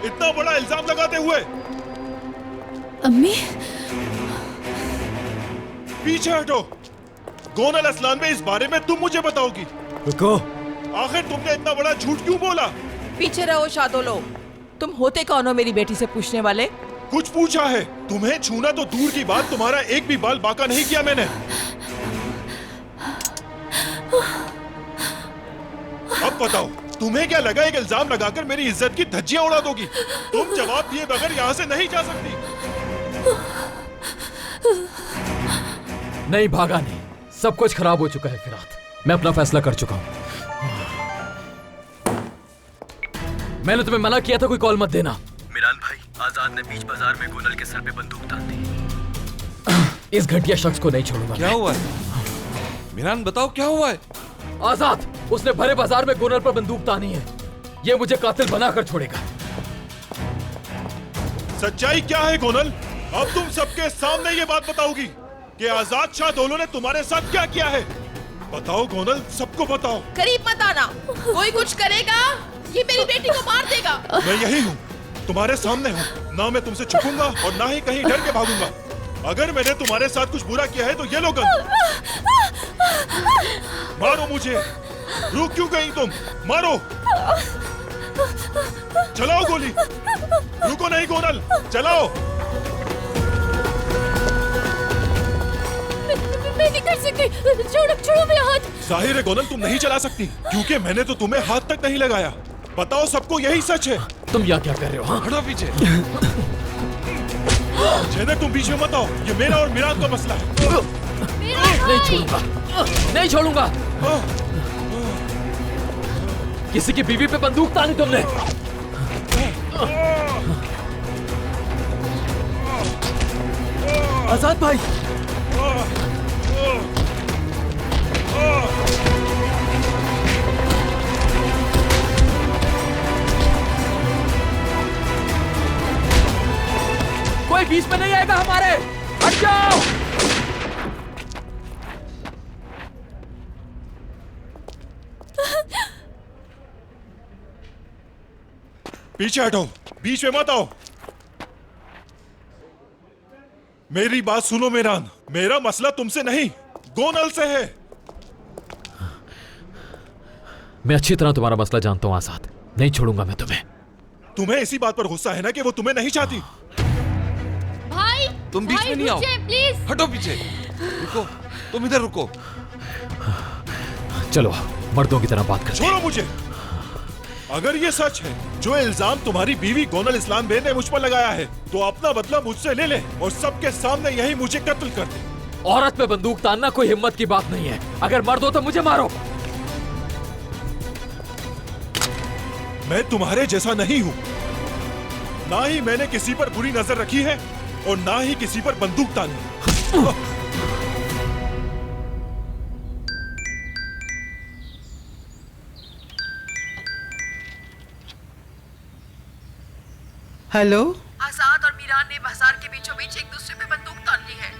इतना बड़ा इल्जाम लगाते हुए। अम्मी, पीछे हटो। गोनल असलान बे, इस बारे में तुम मुझे बताओगी। रुको। आखिर तुमने इतना बड़ा झूठ क्यों बोला? पीछे रहो शादोलो। तुम होते कौन हो मेरी बेटी से पूछने वाले? कुछ पूछा है? तुम्हें छूना तो दूर की बात, तुम्हारा एक भी बाल बाका नहीं किया मैंने। अब बताओ, तुम्हें क्या लगा एक इल्जाम लगाकर मेरी इज्जत की धज्जियां उड़ा दोगी? तुम जवाब दिए बगैर यहाँ से नहीं जा सकती। नहीं, भागा नहीं। सब कुछ खराब हो चुका है फिरात। मैं अपना फैसला कर चुका हूँ। मैंने तुम्हें मना किया था कोई कॉल मत देना। मिरान भाई, आजाद ने बीच बाजार में गोनल के सर पे बंदूक तान दी। इस घटिया शख्स को नहीं छोड़ूंगा। क्या हुआ है? मिरान बताओ क्या हुआ है? आजाद, उसने भरे बाजार में गोनल पर बंदूक तानी है। ये मुझे कातिल बनाकर छोड़ेगा। सच्चाई क्या है गोनल? अब तुम सबके सामने ये बात बताओगी कि आजाद शाहदोलो ने तुम्हारे साथ क्या किया है? बताओ गोनल, सबको बताओ। करीब मत आना। कोई कुछ करेगा, ये मेरी बेटी को मार देगा। मैं यही हूँ, तुम्हारे सामने हूँ। ना मैं तुमसे छुपूंगा और ना ही कहीं डर के भागूंगा। अगर मैंने तुम्हारे साथ कुछ बुरा किया है तो ये लो गन। मारो मुझे। रुक क्यों गई तुम? मारो। चलाओ गोली। रुको नहीं गोनल, चलाओ। मैं नहीं कर सकती। छोड़ो, छोड़ो मेरा हाथ। जाहिर है गोनल, तुम नहीं चला सकती क्योंकि मैंने तो तुम्हें हाथ तक नहीं लगाया। बताओ सबको यही सच है। तुम यहाँ क्या कर रहे हो? हाँ? हटो पीछे। जेनर, तुम बीच में मत आओ। ये मेरा और मिरान का मसला है। नहीं छोड़ूंगा, नहीं छोड़ूंगा। किसी की बीवी पे बंदूक तानी तुमने। आजाद भाई, कोई बीच में नहीं आएगा हमारे। हट जाओ। पीछे हटो, बीच में मत आओ। मेरी बात सुनो मिरान, मेरा मसला तुमसे नहीं, गोनल से है। मैं अच्छी तरह तुम्हारा मसला जानता हूं आजाद। नहीं छोड़ूंगा मैं तुम्हें। तुम्हें इसी बात पर गुस्सा है ना कि वो तुम्हें नहीं चाहती। तुम बीच में नहीं आओ, प्लीज। हटो पीछे। रुको, तुम इधर रुको। चलो मर्दों की तरह बात कर। छोड़ो मुझे। अगर ये सच है जो इल्जाम तुम्हारी बीवी गोनल इस्लाम बेन ने मुझ पर लगाया है, तो अपना बदला मुझसे ले ले और सबके सामने यही मुझे कत्ल कर दे। औरत पे बंदूक तानना कोई हिम्मत की बात नहीं है। अगर मर्द हो तो मुझे मारो। मैं तुम्हारे जैसा नहीं हूँ। ना ही मैंने किसी पर बुरी नजर रखी है और ना ही किसी पर बंदूक तानी। हेलो। आजाद और मीरान ने बाजार के बीचों बीच एक दूसरे पे बंदूक तान ली है।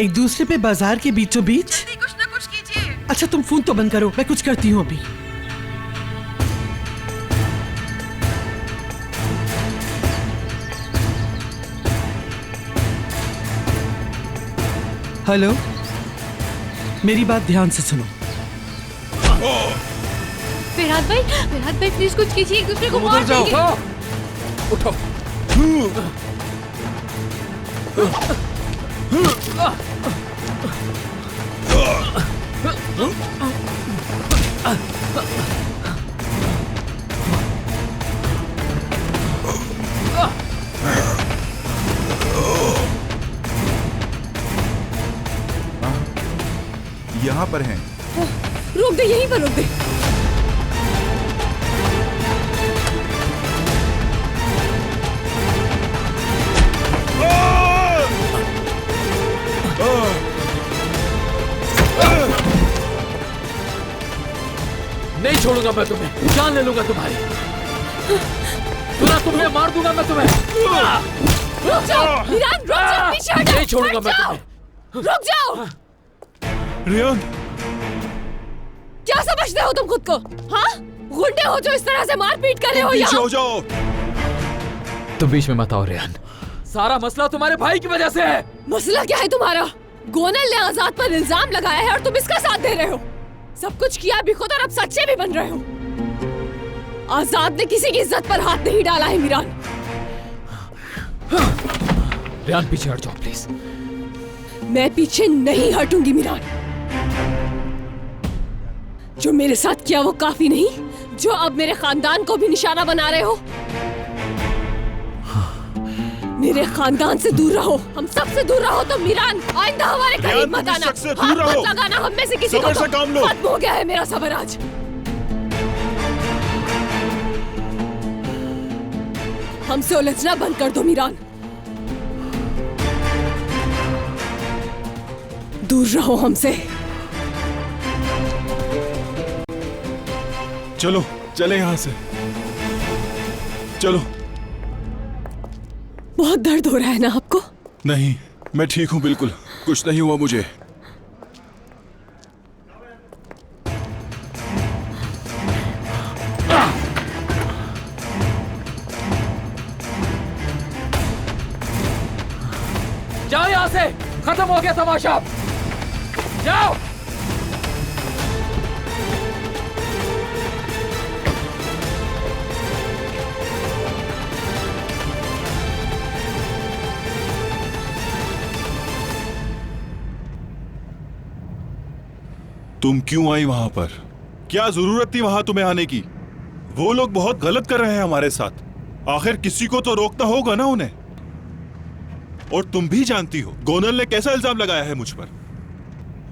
एक दूसरे पे बाजार के बीचों बीच? जल्दी कुछ ना कुछ कीजिए। अच्छा तुम फोन तो बंद करो, मैं कुछ करती हूँ अभी। हेलो, मेरी बात ध्यान से सुनो। फिरहाद भाई प्लीज कुछ कीजिए, एक दूसरे को मार देंगे। उठो। यहाँ पर हैं। रोक दे, यहीं पर रोक दे। नहीं छोड़ूंगा मैं तुम्हें, जान ले लूंगा तुम्हारी। सुना, तुम्हें मार दूंगा मैं तुम्हें। रुक जाओ ईरान, रुक जाओ, पीछे हटो। नहीं छोड़ूंगा मैं तुम्हें। रुक जाओ। रियान, क्या समझते हो तुम खुद को? हाँ, गुंडे हो जो इस तरह से मारपीट कर रहे हो यहाँ? पीछे हो जाओ। तुम बीच में मत आओ रियान। सारा मसला तुम्हारे भाई की वजह से है। मसला क्या है तुम्हारा? गोनल ने आजाद पर इल्जाम लगाया है और तुम इसका साथ दे रहे हो। सब कुछ किया भी खुद और अब सच्चे भी बन रहे हो। आजाद ने किसी की इज्जत पर हाथ नहीं डाला है मीरान। रियान पीछे हट जाओ प्लीज। मैं पीछे नहीं हटूंगी मीरान। जो मेरे साथ किया वो काफी नहीं, जो अब मेरे खानदान को भी निशाना बना रहे हो। मेरे खानदान से दूर रहो, हम सब से दूर रहो। तो मीरान आइंदा हमारे करीब मत आना, हाथ मत लगाना हम में से किसी को। खत्म हो गया है मेरा सबर आज। हमसे उलझना बंद कर दो मीरान। दूर रहो हमसे। चलो चले यहाँ से, चलो। बहुत दर्द हो रहा है ना आपको? नहीं, मैं ठीक हूँ बिल्कुल, कुछ नहीं हुआ मुझे। जाओ यहाँ से, खत्म हो गया तमाशा। जाओ। तुम क्यों आई वहां पर? क्या जरूरत थी वहां तुम्हें आने की? वो लोग बहुत गलत कर रहे हैं हमारे साथ। आखिर किसी को तो रोकना होगा ना उन्हें। और तुम भी जानती हो गोनल ने कैसा इल्जाम लगाया है मुझ पर।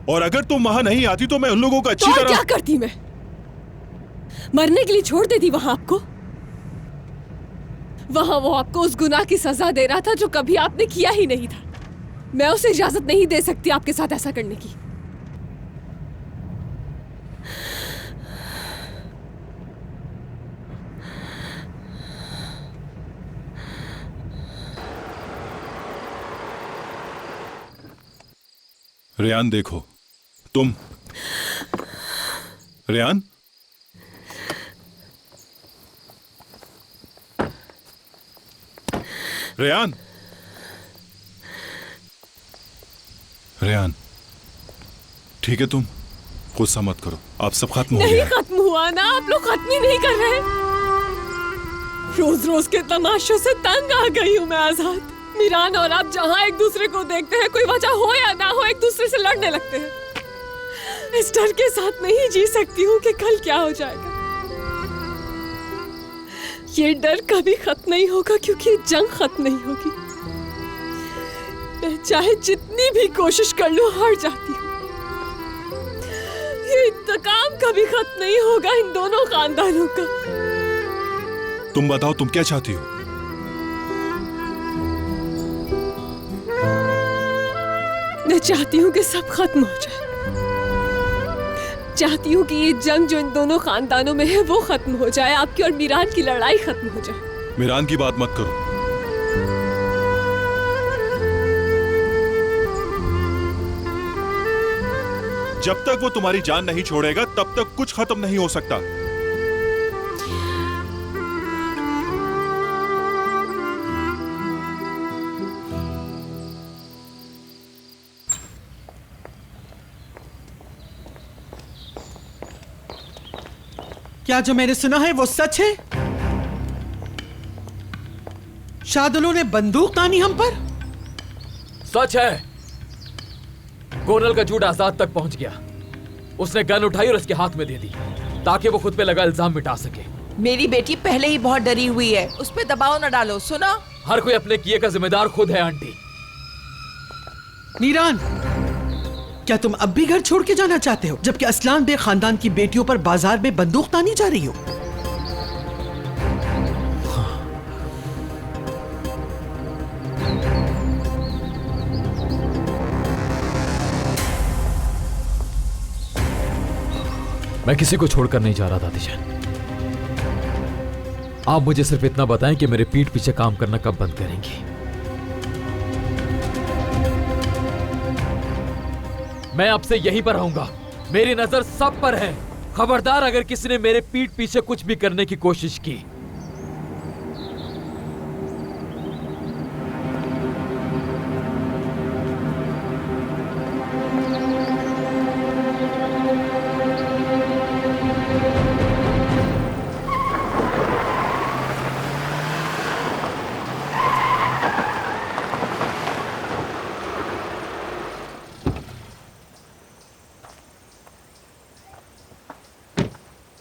और अगर तुम वहां नहीं आती तो मैं उन लोगों को अच्छी तरह। क्या करती मैं? मरने के लिए छोड़ देती वहां आपको? वहां वो आपको उस गुनाह की सजा दे रहा था जो कभी आपने किया ही नहीं था। मैं उसे इजाजत नहीं दे सकती आपके साथ ऐसा करने की। रियान देखो, तुम रियान, रियान, रियान, ठीक है तुम गुस्सा मत करो, आप सब खत्म हो नहीं गया। खत्म हुआ ना, आप लोग खत्म ही नहीं कर रहे। रोज रोज के तमाशों से तंग आ गई हूँ मैं आजाद। मीरान और आप जहाँ एक दूसरे को देखते हैं, कोई वजह हो या ना हो, एक दूसरे से लड़ने लगते हैं। इस डर के साथ नहीं जी सकती हूँ कि कल क्या हो जाएगा। ये डर कभी खत्म नहीं होगा क्योंकि ये जंग खत्म नहीं होगी। मैं चाहे जितनी भी कोशिश कर लूं हार जाती हूँ। ये इंतकाम कभी खत्म नहीं होगा इन दोनों खानदानों का। तुम बताओ, तुम क्या चाहती हो? मैं चाहती हूँ कि सब खत्म हो जाए। चाहती हूँ कि ये जंग जो इन दोनों खानदानों में है वो खत्म हो जाए, आपकी और मीरान की लड़ाई खत्म हो जाए। मीरान की बात मत करो। जब तक वो तुम्हारी जान नहीं छोड़ेगा तब तक कुछ खत्म नहीं हो सकता। क्या जो मैंने सुना है वो सच है? शादुलों ने बंदूक तानी हम पर? सच है। गोनल का झूठ आजाद तक पहुंच गया। उसने गन उठाई और उसके हाथ में दे दी ताकि वो खुद पे लगा इल्जाम मिटा सके। मेरी बेटी पहले ही बहुत डरी हुई है, उस पे दबाव न डालो, सुना? हर कोई अपने किए का जिम्मेदार खुद है आंटी। मीरान, क्या तुम अब भी घर छोड़ के जाना चाहते हो जबकि असलान बे खानदान की बेटियों पर बाजार में बंदूक तानी जा रही हो? मैं किसी को छोड़कर नहीं जा रहा दादी जान। आप मुझे सिर्फ इतना बताएं कि मेरे पीठ पीछे काम करना कब बंद करेंगी। मैं अब से यहीं पर रहूंगा। मेरी नजर सब पर है। खबरदार अगर किसी ने मेरे पीठ पीछे कुछ भी करने की कोशिश की।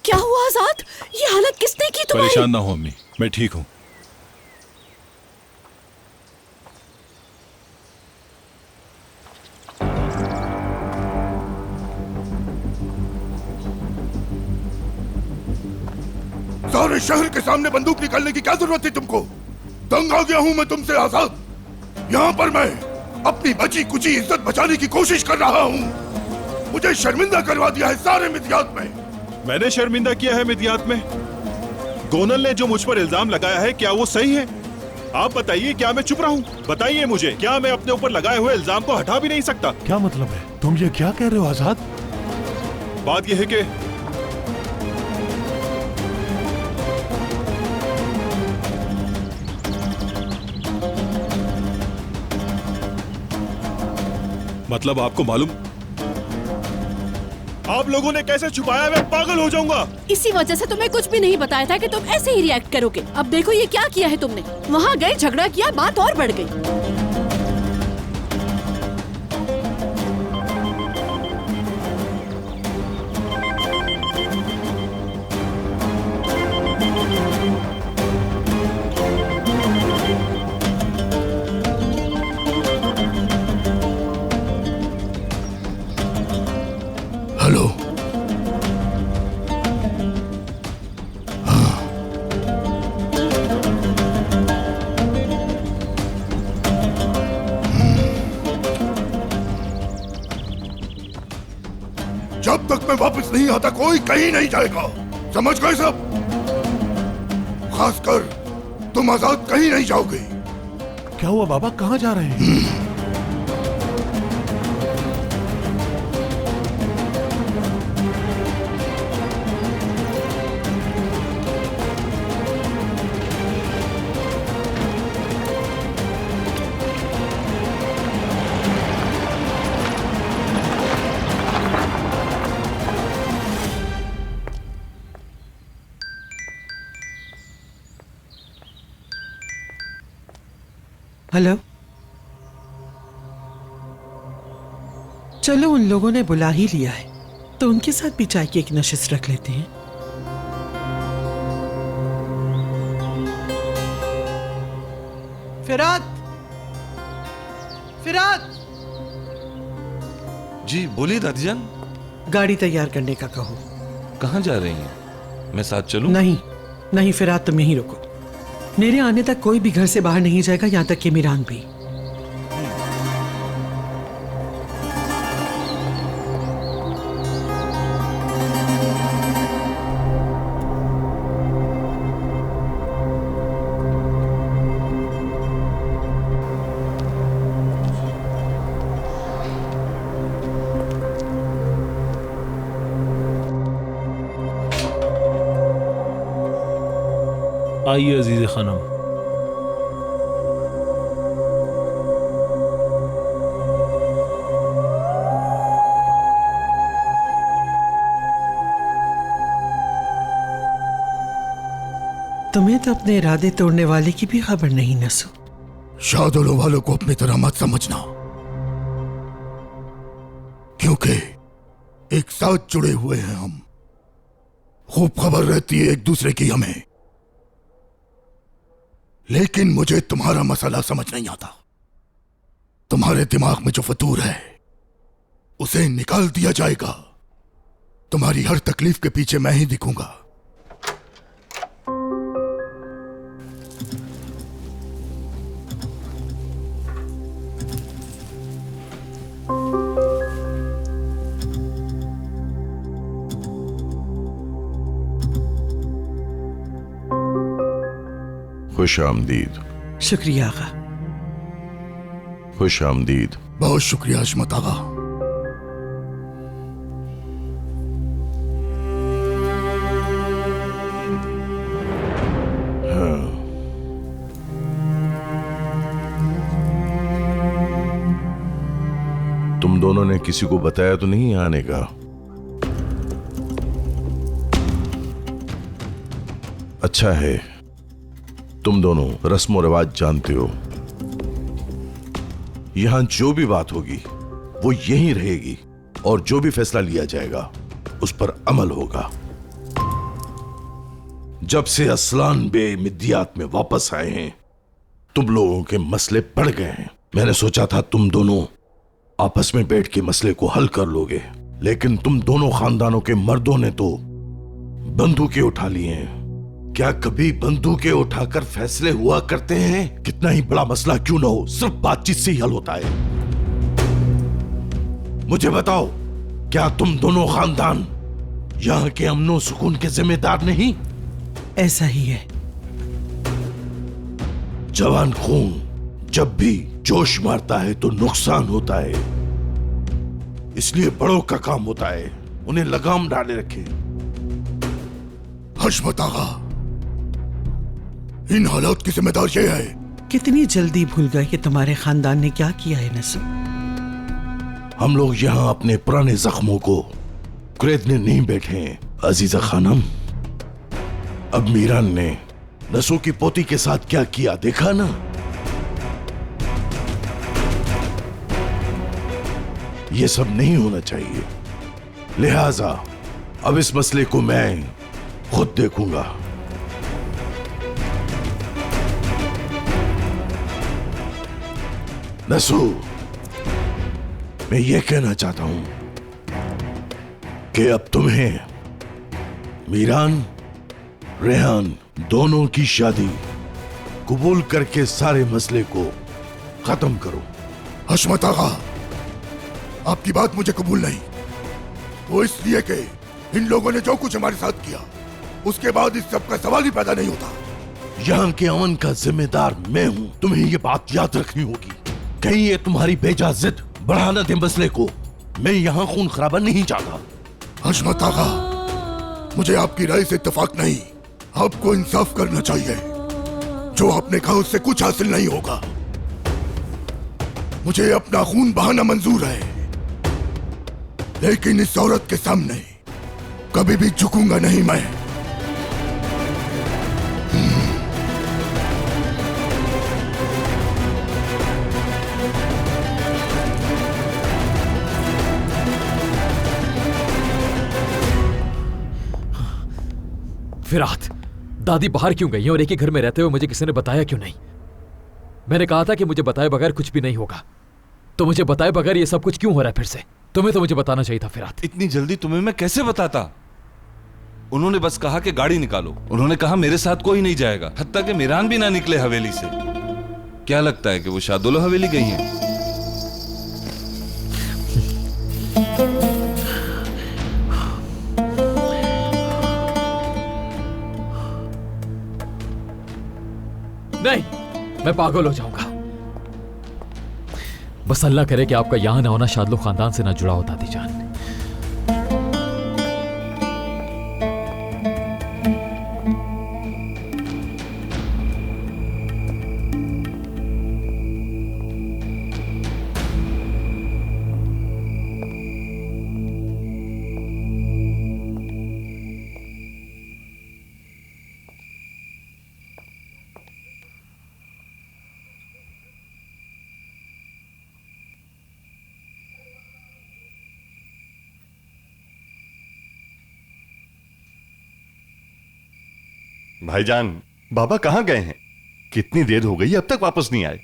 क्या हुआ आजाद? ये हालत किसने की तुम्हारी? परेशान ना हो अम्मी, मैं ठीक हूँ। सारे शहर के सामने बंदूक निकालने की क्या जरूरत थी तुमको? तंग आ गया हूँ मैं तुमसे आजाद। यहाँ पर मैं अपनी बची कुची इज्जत बचाने की कोशिश कर रहा हूँ। मुझे शर्मिंदा करवा दिया है सारे मिदियात में। मैंने शर्मिंदा किया है मिदियात में? गोनल ने जो मुझ पर इल्जाम लगाया है क्या वो सही है? आप बताइए, क्या मैं चुप रहा हूँ? बताइए मुझे, क्या मैं अपने ऊपर लगाए हुए इल्जाम को हटा भी नहीं सकता? क्या मतलब है? तुम ये क्या कह रहे हो आजाद? बात यह है कि मतलब आपको मालूम, आप लोगों ने कैसे छुपाया? मैं पागल हो जाऊंगा। इसी वजह से तुम्हें कुछ भी नहीं बताया था कि तुम ऐसे ही रिएक्ट करोगे। अब देखो ये क्या किया है तुमने। वहाँ गए, झगड़ा किया, बात और बढ़ गई। हेलो, जब तक मैं वापस नहीं आता कोई कहीं नहीं जाएगा, समझ गए सब? खासकर तुम आजाद कहीं नहीं जाओगे। क्या हुआ बाबा, कहाँ जा रहे हैं? हेलो, चलो उन लोगों ने बुला ही लिया है तो उनके साथ भी चाय की एक नशिस्त रख लेते हैं। फिरात, फिरात। जी बोलिए दादी जान। गाड़ी तैयार करने का कहो। कहाँ जा रही हैं? मैं साथ चलूं? नहीं नहीं फिरात, तुम यहीं रुको। मेरे आने तक कोई भी घर से बाहर नहीं जाएगा, यहाँ तक कि मीरान भी। आइए अजीज खानम। तुम्हें तो अपने इरादे तोड़ने वाले की भी खबर नहीं नसू। शादुल वालों को अपनी तरह मत समझना, क्योंकि एक साथ जुड़े हुए हैं हम। खूब खबर रहती है एक दूसरे की हमें, लेकिन मुझे तुम्हारा मसला समझ नहीं आता। तुम्हारे दिमाग में जो फतूर है उसे निकाल दिया जाएगा। तुम्हारी हर तकलीफ के पीछे मैं ही दिखूंगा। खुश आमदीद। शुक्रिया आगा। खुश आमदीद। बहुत शुक्रिया अजमत आगा। हाँ। तुम दोनों ने किसी को बताया तो नहीं आने का? अच्छा है, तुम दोनों रस्म और रिवाज जानते हो। यहां जो भी बात होगी वो यहीं रहेगी और जो भी फैसला लिया जाएगा उस पर अमल होगा। जब से असलान बे मिद्दियात में वापस आए हैं तुम लोगों के मसले बढ़ गए हैं। मैंने सोचा था तुम दोनों आपस में बैठ के मसले को हल कर लोगे, लेकिन तुम दोनों खानदानों के मर्दों ने तो बंदूकें उठा ली हैं। क्या कभी बंदूकें उठाकर फैसले हुआ करते हैं? कितना ही बड़ा मसला क्यों ना हो, सिर्फ बातचीत से ही हल होता है। मुझे बताओ, क्या तुम दोनों खानदान यहां के अमनो सुकून के जिम्मेदार नहीं? ऐसा ही है। जवान खून जब भी जोश मारता है तो नुकसान होता है, इसलिए बड़ों का काम होता है उन्हें लगाम डाले रखे। हशमत आगा, इन हालात की जिम्मेदार ये है। कितनी जल्दी भूल गए कि तुम्हारे खानदान ने क्या किया है नसू। हम लोग यहाँ अपने पुराने जख्मों को कुरेदने नहीं बैठे हैं अजीजा खानम। अब मीरान ने नसू की पोती के साथ क्या किया देखा ना। ये सब नहीं होना चाहिए, लिहाजा अब इस मसले को मैं खुद देखूंगा। नसू, मैं ये कहना चाहता हूं कि अब तुम्हें मीरान रेहान दोनों की शादी कबूल करके सारे मसले को खत्म करो। हशमत आगा, आपकी बात मुझे कबूल नहीं। वो इसलिए कि इन लोगों ने जो कुछ हमारे साथ किया उसके बाद इस सब का सवाल ही पैदा नहीं होता। यहाँ के अमन का जिम्मेदार मैं हूँ, तुम्हें ये बात याद रखनी होगी। कहीं ये तुम्हारी बेजा जिद बढ़ाना दे मसले को। मैं यहाँ खून खराबा नहीं चाहता। हशमत आगा, मुझे आपकी राय से इत्तेफाक नहीं। आपको इंसाफ करना चाहिए। जो आपने कहा उससे कुछ हासिल नहीं होगा। मुझे अपना खून बहाना मंजूर है, लेकिन इस औरत के सामने कभी भी झुकूंगा नहीं मैं। फिरात, दादी बाहर क्यों गई हैं और एक ही घर में रहते हुए मुझे किसी ने बताया क्यों नहीं? मैंने कहा था कि मुझे बताए बगैर कुछ भी नहीं होगा, तो मुझे बताए बगैर ये सब कुछ क्यों हो रहा है फिर से? तुम्हें तो मुझे बताना चाहिए था फिरात। इतनी जल्दी तुम्हें मैं कैसे बताता? उन्होंने बस कहा कि गाड़ी निकालो। उन्होंने कहा मेरे साथ कोई नहीं जाएगा, हत्ता कि मिरान भी ना निकले हवेली से। क्या लगता है कि वो शादुलो हवेली गई हैं? नहीं, मैं पागल हो जाऊंगा। बस अल्लाह करे कि आपका यहां ना होना शादलो खानदान से ना जुड़ा हो दादी जान। भाईजान, बाबा कहां गए हैं? कितनी देर हो गई अब तक वापस नहीं आए।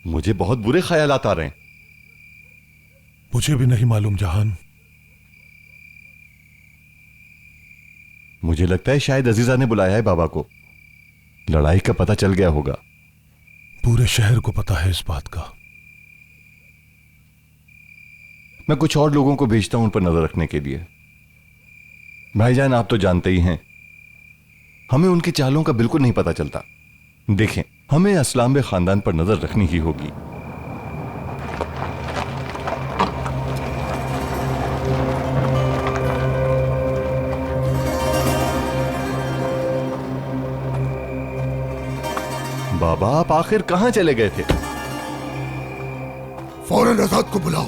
मुझे बहुत बुरे ख्यालात आ रहे हैं। मुझे भी नहीं मालूम जहान। मुझे लगता है शायद अजीजा ने बुलाया है बाबा को। लड़ाई का पता चल गया होगा। पूरे शहर को पता है इस बात का। मैं कुछ और लोगों को भेजता हूं उन पर नजर रखने के लिए। भाईजान, आप तो जानते ही हैं, हमें उनकी चालों का बिल्कुल नहीं पता चलता। देखें, हमें असलाम बे खानदान पर नजर रखनी ही होगी। बाबा, आप आखिर कहां चले गए थे? फौरन आजाद को बुलाओ।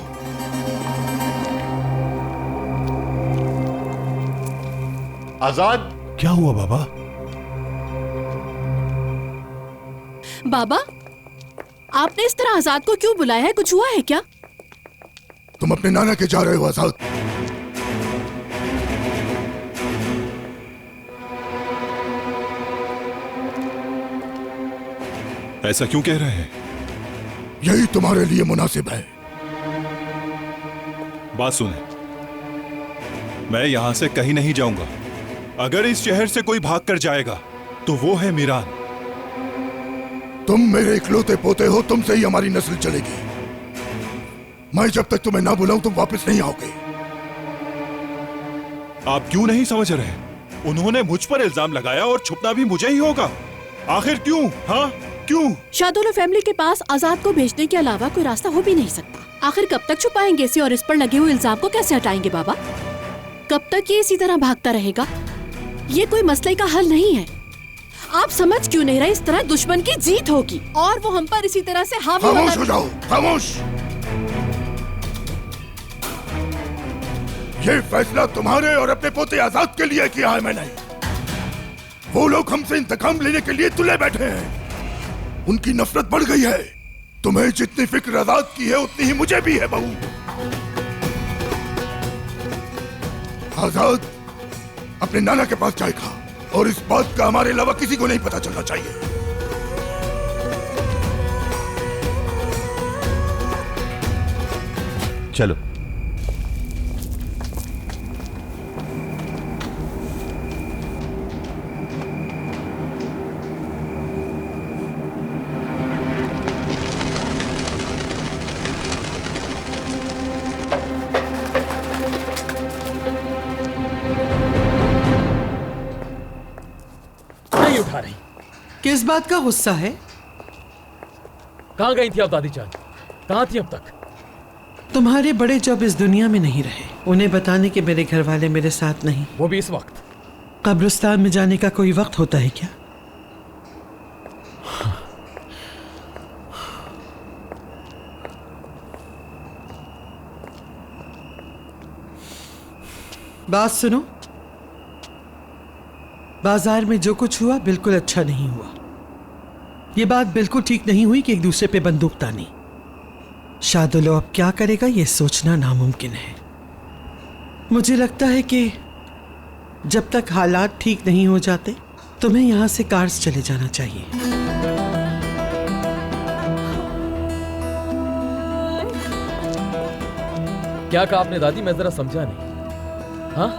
आजाद, क्या हुआ बाबा? बाबा, आपने इस तरह आजाद को क्यों बुलाया है? कुछ हुआ है क्या? तुम अपने नाना के जा रहे हो आजाद। ऐसा क्यों कह रहे हैं? यही तुम्हारे लिए मुनासिब है। बात सुने, मैं यहां से कहीं नहीं जाऊंगा। अगर इस शहर से कोई भाग कर जाएगा तो वो है मीरान। तुम मेरे इकलौते पोते हो, तुमसे ही हमारी नस्ल चलेगी। मैं जब तक तुम्हें ना बुलाऊं तुम वापस नहीं आओगे। आप क्यों नहीं समझ रहे? उन्होंने मुझ पर इल्जाम लगाया और छुपना भी मुझे ही होगा। आखिर क्यों? हाँ, क्यों? शादुलो फैमिली के पास आजाद को भेजने के अलावा कोई रास्ता हो भी नहीं सकता। आखिर कब तक छुपाएंगे इसे और इस पर लगे हुए इल्जाम को कैसे हटाएंगे बाबा? कब तक ये इसी तरह भागता रहेगा? ये कोई मसले का हल नहीं है। आप समझ क्यों नहीं रहे? इस तरह दुश्मन की जीत होगी और वो हम पर इसी तरह से हावी। खामोश हो जाओ, खामोश। ये फैसला तुम्हारे और अपने पोते आजाद के लिए किया है मैंने। वो लोग हमसे इंतकाम लेने के लिए तुले बैठे हैं। उनकी नफरत बढ़ गई है। तुम्हें जितनी फिक्र आजाद की है उतनी ही मुझे भी है बहू। आजाद अपने नाना के पास जाएगा और इस बात का हमारे अलावा किसी को नहीं पता चलना चाहिए। चलो। नहीं उठा रही। किस बात का गुस्सा है? कहां गई थी आप दादी जान? कहां थी अब तक? तुम्हारे बड़े जब इस दुनिया में नहीं रहे, उन्हें बताने के मेरे घर वाले मेरे साथ नहीं। वो भी इस वक्त? कब्रिस्तान में जाने का कोई वक्त होता है क्या? बात सुनो, बाजार में जो कुछ हुआ बिल्कुल अच्छा नहीं हुआ। ये बात बिल्कुल ठीक नहीं हुई कि एक दूसरे पे बंदूक तानी। शादुलो अब क्या करेगा ये सोचना नामुमकिन है। मुझे लगता है कि जब तक हालात ठीक नहीं हो जाते तुम्हें यहाँ से कार्स चले जाना चाहिए। क्या कहा आपने दादी? मैं जरा समझा नहीं। हाँ,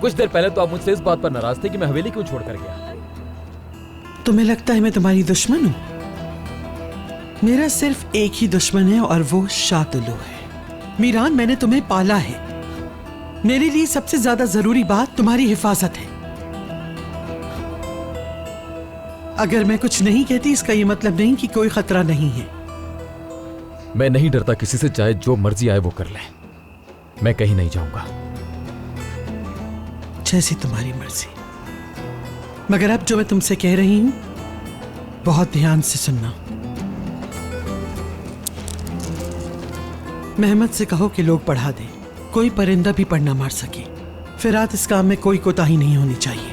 कुछ देर पहले तो आप मुझसे इस बात पर नाराज थे कि मैं हवेली क्यों छोड़कर गया। तुम्हें लगता है मैं तुम्हारी दुश्मन हूँ? मेरा सिर्फ एक ही दुश्मन है और वो शातुलू है। मीरान, मैंने तुम्हें पाला है। मेरे लिए सबसे ज्यादा जरूरी बात तुम्हारी हिफाजत है। अगर मैं कुछ नहीं कहती इसका ये मतलब नहीं कि कोई खतरा नहीं है। मैं नहीं डरता किसी से, चाहे जो मर्जी आए वो कर ले। मैं कहीं नहीं जाऊंगा। जैसी तुम्हारी मर्जी। मगर अब जो मैं तुमसे कह रही हूं बहुत ध्यान से सुनना। मेहमद से कहो कि लोग पढ़ा दे, कोई परिंदा भी पढ़ना मार सके। फिरात इस काम में कोई कोताही नहीं होनी चाहिए।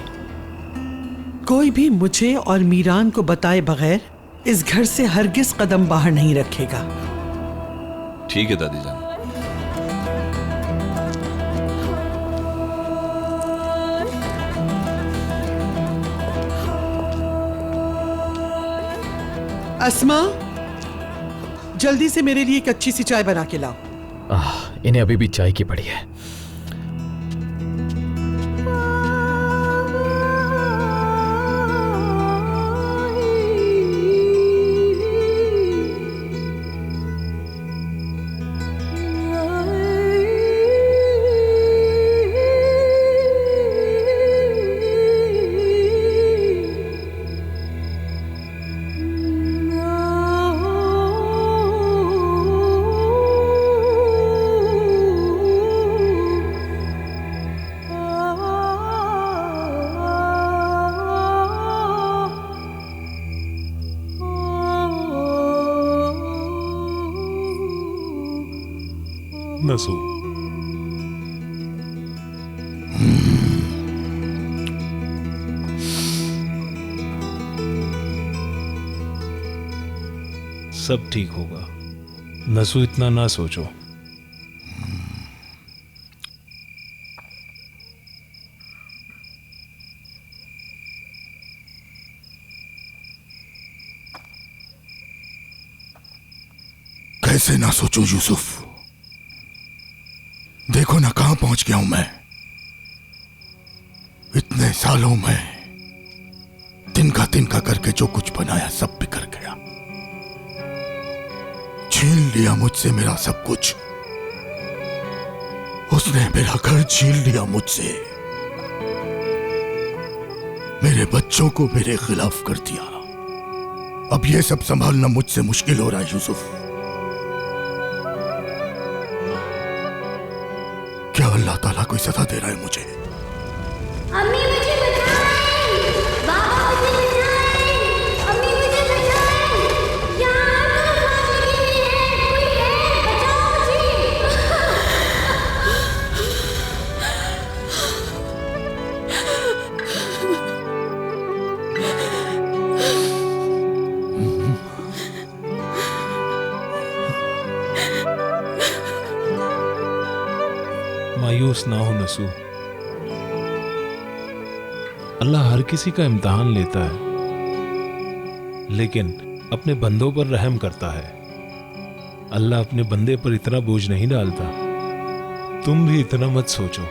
कोई भी मुझे और मीरान को बताए बगैर इस घर से हरगिज कदम बाहर नहीं रखेगा। ठीक है दादी जान। अस्मा, जल्दी से मेरे लिए एक अच्छी सी चाय बना के लाओ। इन्हें अभी भी चाय की पड़ी है। नसू, सब ठीक होगा। नसू, इतना ना सोचो। कैसे ना सोचूं यूसुफ? देखो ना कहां पहुंच गया हूं मैं। इतने सालों में तिनका करके जो कुछ बनाया सब बिखर गया। छीन लिया मुझसे मेरा सब कुछ। उसने मेरा घर छीन लिया मुझसे। मेरे बच्चों को मेरे खिलाफ कर दिया। अब ये सब संभालना मुझसे मुश्किल हो रहा है यूसुफ। क्या अल्लाह ताला कोई सजा दे रहा है मुझे? अम्मी मुझे बचाएं! बाबा मुझे बचाएं! अम्मी मुझे बचाएं! यहाँ हर तरफ आग लगी हुई है। कोई है? बचाओ मायूस ना हो नसू। अल्लाह हर किसी का इम्तिहान लेता है, लेकिन अपने बंदों पर रहम करता है। अल्लाह अपने बंदे पर इतना बोझ नहीं डालता। तुम भी इतना मत सोचो।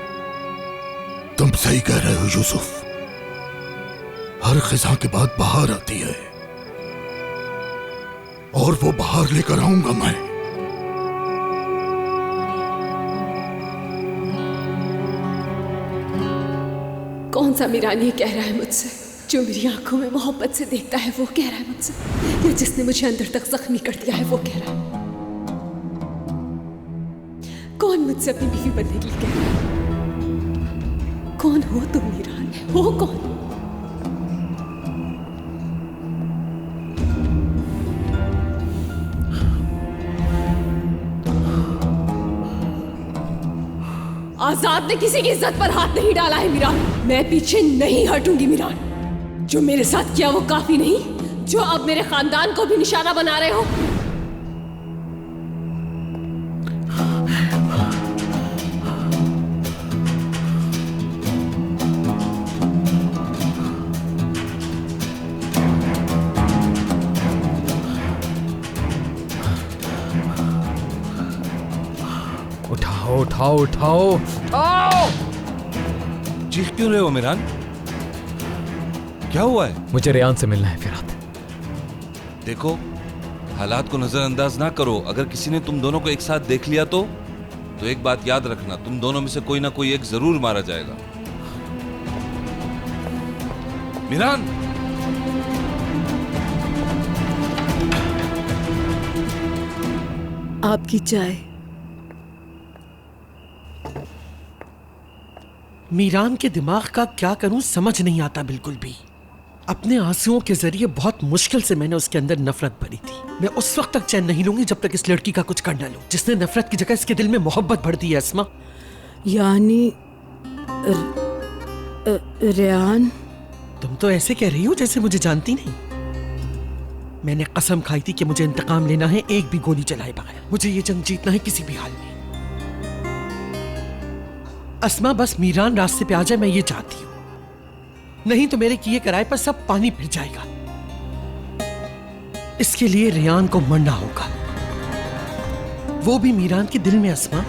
तुम सही कह रहे हो यूसुफ। हर खिजा के बाद बहार आती है और वो बहार लेकर आऊंगा मैं। कौन सा मीरान ये कह रहा है मुझसे? जो मेरी आंखों में मोहब्बत से देखता है वो कह रहा है मुझसे, या जिसने मुझे अंदर तक जख्मी कर दिया है वो कह रहा है? कौन मुझसे अपनी बीवी बनने के लिए कह रहा है? कौन हो तुम मीरान? हो कौन? आजाद ने किसी की इज्जत पर हाथ नहीं डाला है मीरान। मैं पीछे नहीं हटूंगी मीरान। जो मेरे साथ किया वो काफी नहीं, जो अब मेरे खानदान को भी निशाना बना रहे हो। उठाओ उठाओ उठाओ उठाओ। चीख क्यों रहे हो मिरान? क्या हुआ है? मुझे रेयान से मिलना है फिरात। देखो, हालात को नजरअंदाज ना करो। अगर किसी ने तुम दोनों को एक साथ देख लिया तो एक बात याद रखना, तुम दोनों में से कोई ना कोई एक जरूर मारा जाएगा। मिरान! आपकी चाय। मीरान के दिमाग का क्या करूं समझ नहीं आता बिल्कुल भी। अपने आंसुओं के जरिए बहुत मुश्किल से मैंने उसके अंदर नफरत भरी थी। मैं उस वक्त तक चैन नहीं लूंगी जब तक इस लड़की का कुछ कर न लूं जिसने नफरत की जगह इसके दिल में मोहब्बत भर दी है। अस्मा, यानी रेयान? तुम तो ऐसे कह रही हो जैसे मुझे जानती नहीं। मैंने कसम खाई थी कि मुझे इंतकाम लेना है, एक भी गोली चलाए बगैर। मुझे ये जंग जीतना है किसी भी हाल में। अस्मा, बस मीरान रास्ते पे आ जाए, मैं ये चाहती हूँ। नहीं तो मेरे किए कराए पर सब पानी फिर जाएगा। इसके लिए रेयान को मरना होगा, वो भी मीरान के दिल में। अस्मा,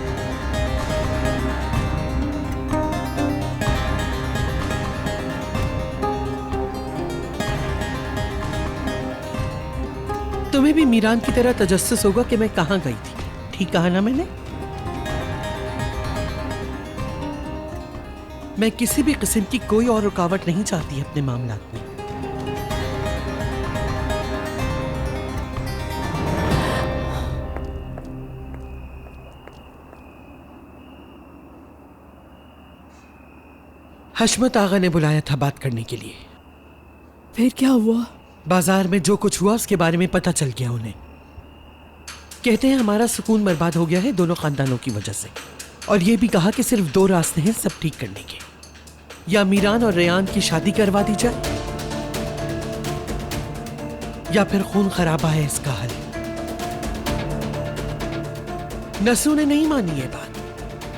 तुम्हें भी मीरान की तरह तजस्सुस होगा कि मैं कहां गई थी। ठीक कहा ना मैंने? मैं किसी भी किस्म की कोई और रुकावट नहीं चाहती अपने मामलात में। हशमत आगा ने बुलाया था बात करने के लिए। फिर क्या हुआ? बाजार में जो कुछ हुआ उसके बारे में पता चल गया उन्हें। कहते हैं हमारा सुकून बर्बाद हो गया है दोनों खानदानों की वजह से। और ये भी कहा कि सिर्फ दो रास्ते हैं सब ठीक करने के, या मीरान और रेयान की शादी करवा दी जाए या फिर खून खराबा है इसका हल। नसू ने नहीं मानी ये बात,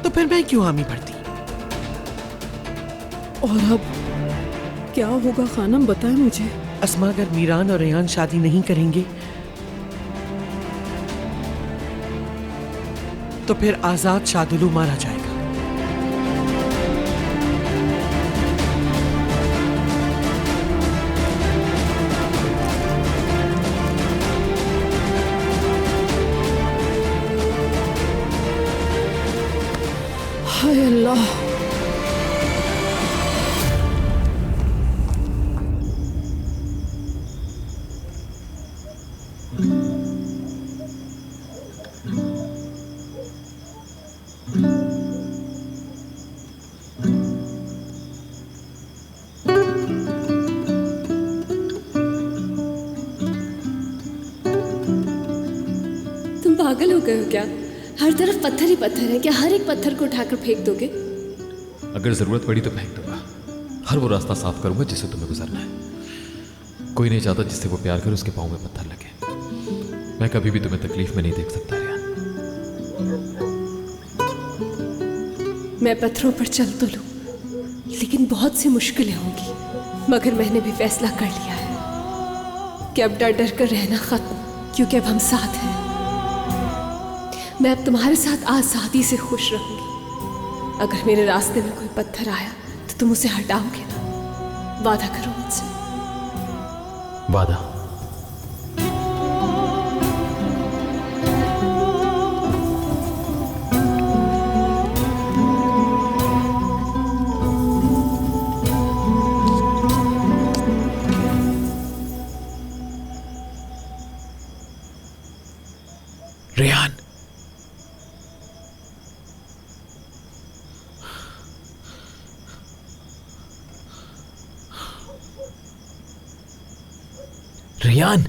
तो फिर मैं क्यों हामी भरती। और अब क्या होगा खानम, बताएं मुझे। अस्मा, अगर मीरान और रेयान शादी नहीं करेंगे तो फिर आजाद शादुलू मारा जाएगा। हाय अल्लाह। तुम पागल हो गए हो क्या? हर तरफ पत्थर ही पत्थर है। क्या हर एक पत्थर को उठाकर फेंक दोगे? अगर जरूरत पड़ी तो फेंक दूंगा। हर वो रास्ता साफ करूंगा जिससे तुम्हें गुजरना है। कोई नहीं चाहता जिससे वो प्यार करे उसके पांव में पत्थर लगे। मैं कभी भी तुम्हें तकलीफ में नहीं देख सकता रेयान। मैं पत्थरों पर चल तो लूं, लेकिन बहुत सी मुश्किलें होंगी। मगर मैंने भी फैसला कर लिया है कि अब डर डर कर रहना खत्म, क्योंकि अब हम साथ हैं। मैं अब तुम्हारे साथ आजादी से खुश रहूंगी। अगर मेरे रास्ते में कोई पत्थर आया तो तुम उसे हटाओगे ना? वादा करो मुझसे। वादा। रेयान, रेयान,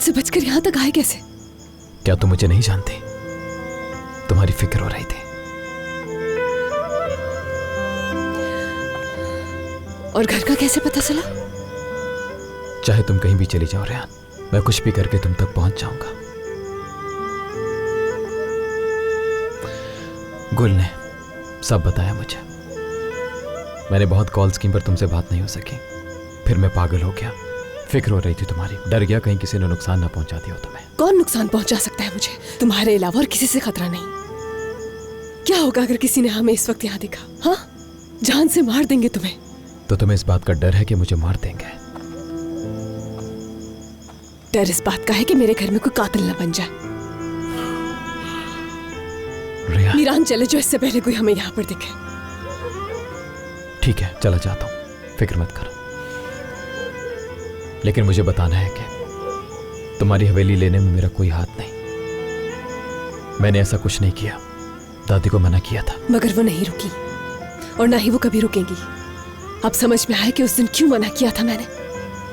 से बचकर यहाँ तक आए कैसे? क्या तुम मुझे नहीं जानती? तुम्हारी फिक्र हो रही थी। और घर का कैसे पता चला? चाहे तुम कहीं भी चली जाओ रेहान, मैं कुछ भी करके तुम तक पहुंच जाऊंगा। गुल ने सब बताया मुझे। मैंने बहुत कॉल्स की पर तुमसे बात नहीं हो सकी। फिर मैं पागल हो गया, फिक्र हो रही थी तुम्हारी। डर गया कहीं किसी ने नुकसान ना पहुंचा दिया हो तुम्हें। कौन नुकसान पहुंचा सकता है मुझे? तुम्हारे अलावा और किसी से खतरा नहीं। क्या होगा अगर किसी ने हमें इस वक्त यहाँ देखा? हाँ, जान से मार देंगे तुम्हें। तो तुम्हें इस बात का डर है कि मुझे मार देंगे? डर इस बात का है कि मेरे घर में कोई कातिल न बन जाए। मीरान चले जो, इससे पहले कोई हमें यहाँ पर दिखे। ठीक है, चला जाता हूँ, फिक्र मत करो। लेकिन मुझे बताना है कि तुम्हारी हवेली लेने में मेरा कोई हाथ नहीं। मैंने ऐसा कुछ नहीं किया, दादी को मना किया था। मगर वो नहीं रुकी और ना ही वो कभी रुकेंगी। अब समझ में आया कि उस दिन क्यों मना किया था मैंने।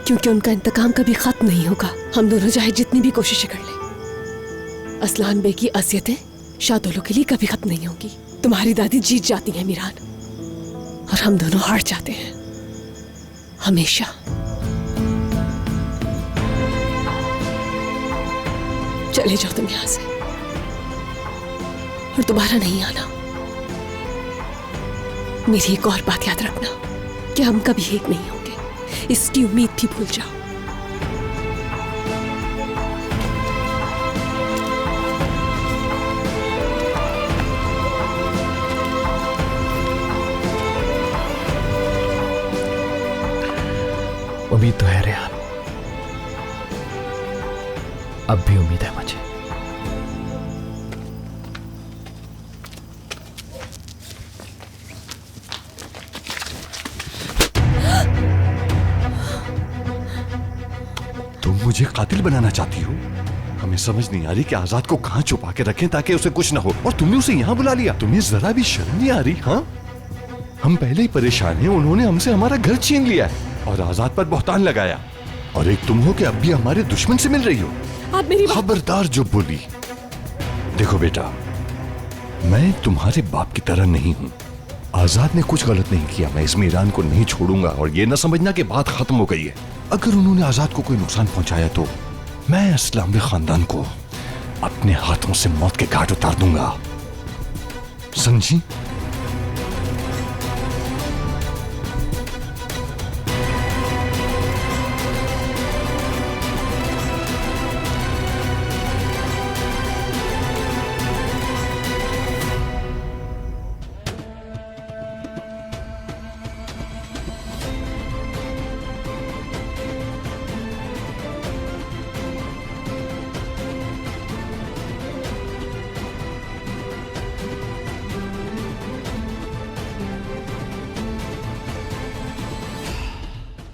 क्योंकि उनका इंतकाम कभी खत्म नहीं होगा, हम दोनों चाहे जितनी भी कोशिशें कर लें। असलान बे की असियतें शादोलों के लिए कभी खत्म नहीं होंगी। तुम्हारी दादी जीत जाती है मीरान, और हम दोनों हार जाते हैं हमेशा। चले जाओ तुम यहां से और दोबारा नहीं आना। मेरी एक और बात याद रखना कि हम कभी एक नहीं होंगे, इसकी उम्मीद भी भूल जाओ। उम्मीद तो है रेहान, अब भी उम्मीद है मुझे। तुम मुझे कातिल बनाना चाहती हो? हमें समझ नहीं आ रही कि आजाद को कहां छुपा के रखें ताकि उसे कुछ ना हो, और तुमने उसे यहां बुला लिया। तुम्हें जरा भी शर्म नहीं आ रही? हाँ, हम पहले ही परेशान हैं। उन्होंने हमसे हमारा घर छीन लिया है और आजाद पर बहतान लगाया, और एक तुम हो कि अब भी हमारे दुश्मन से मिल रही हो। आप मेरी खबरदार जो बोली। देखो बेटा, मैं तुम्हारे बाप की तरह नहीं हूं। आजाद ने कुछ गलत नहीं किया। मैं इस मीरान को नहीं छोड़ूंगा, और ये न समझना कि बात खत्म हो गई है। अगर उन्होंने आजाद को कोई नुकसान पहुंचाया तो मैं इस्लामी खानदान को अपने हाथों से मौत के घाट उतार दूंगा, समझी?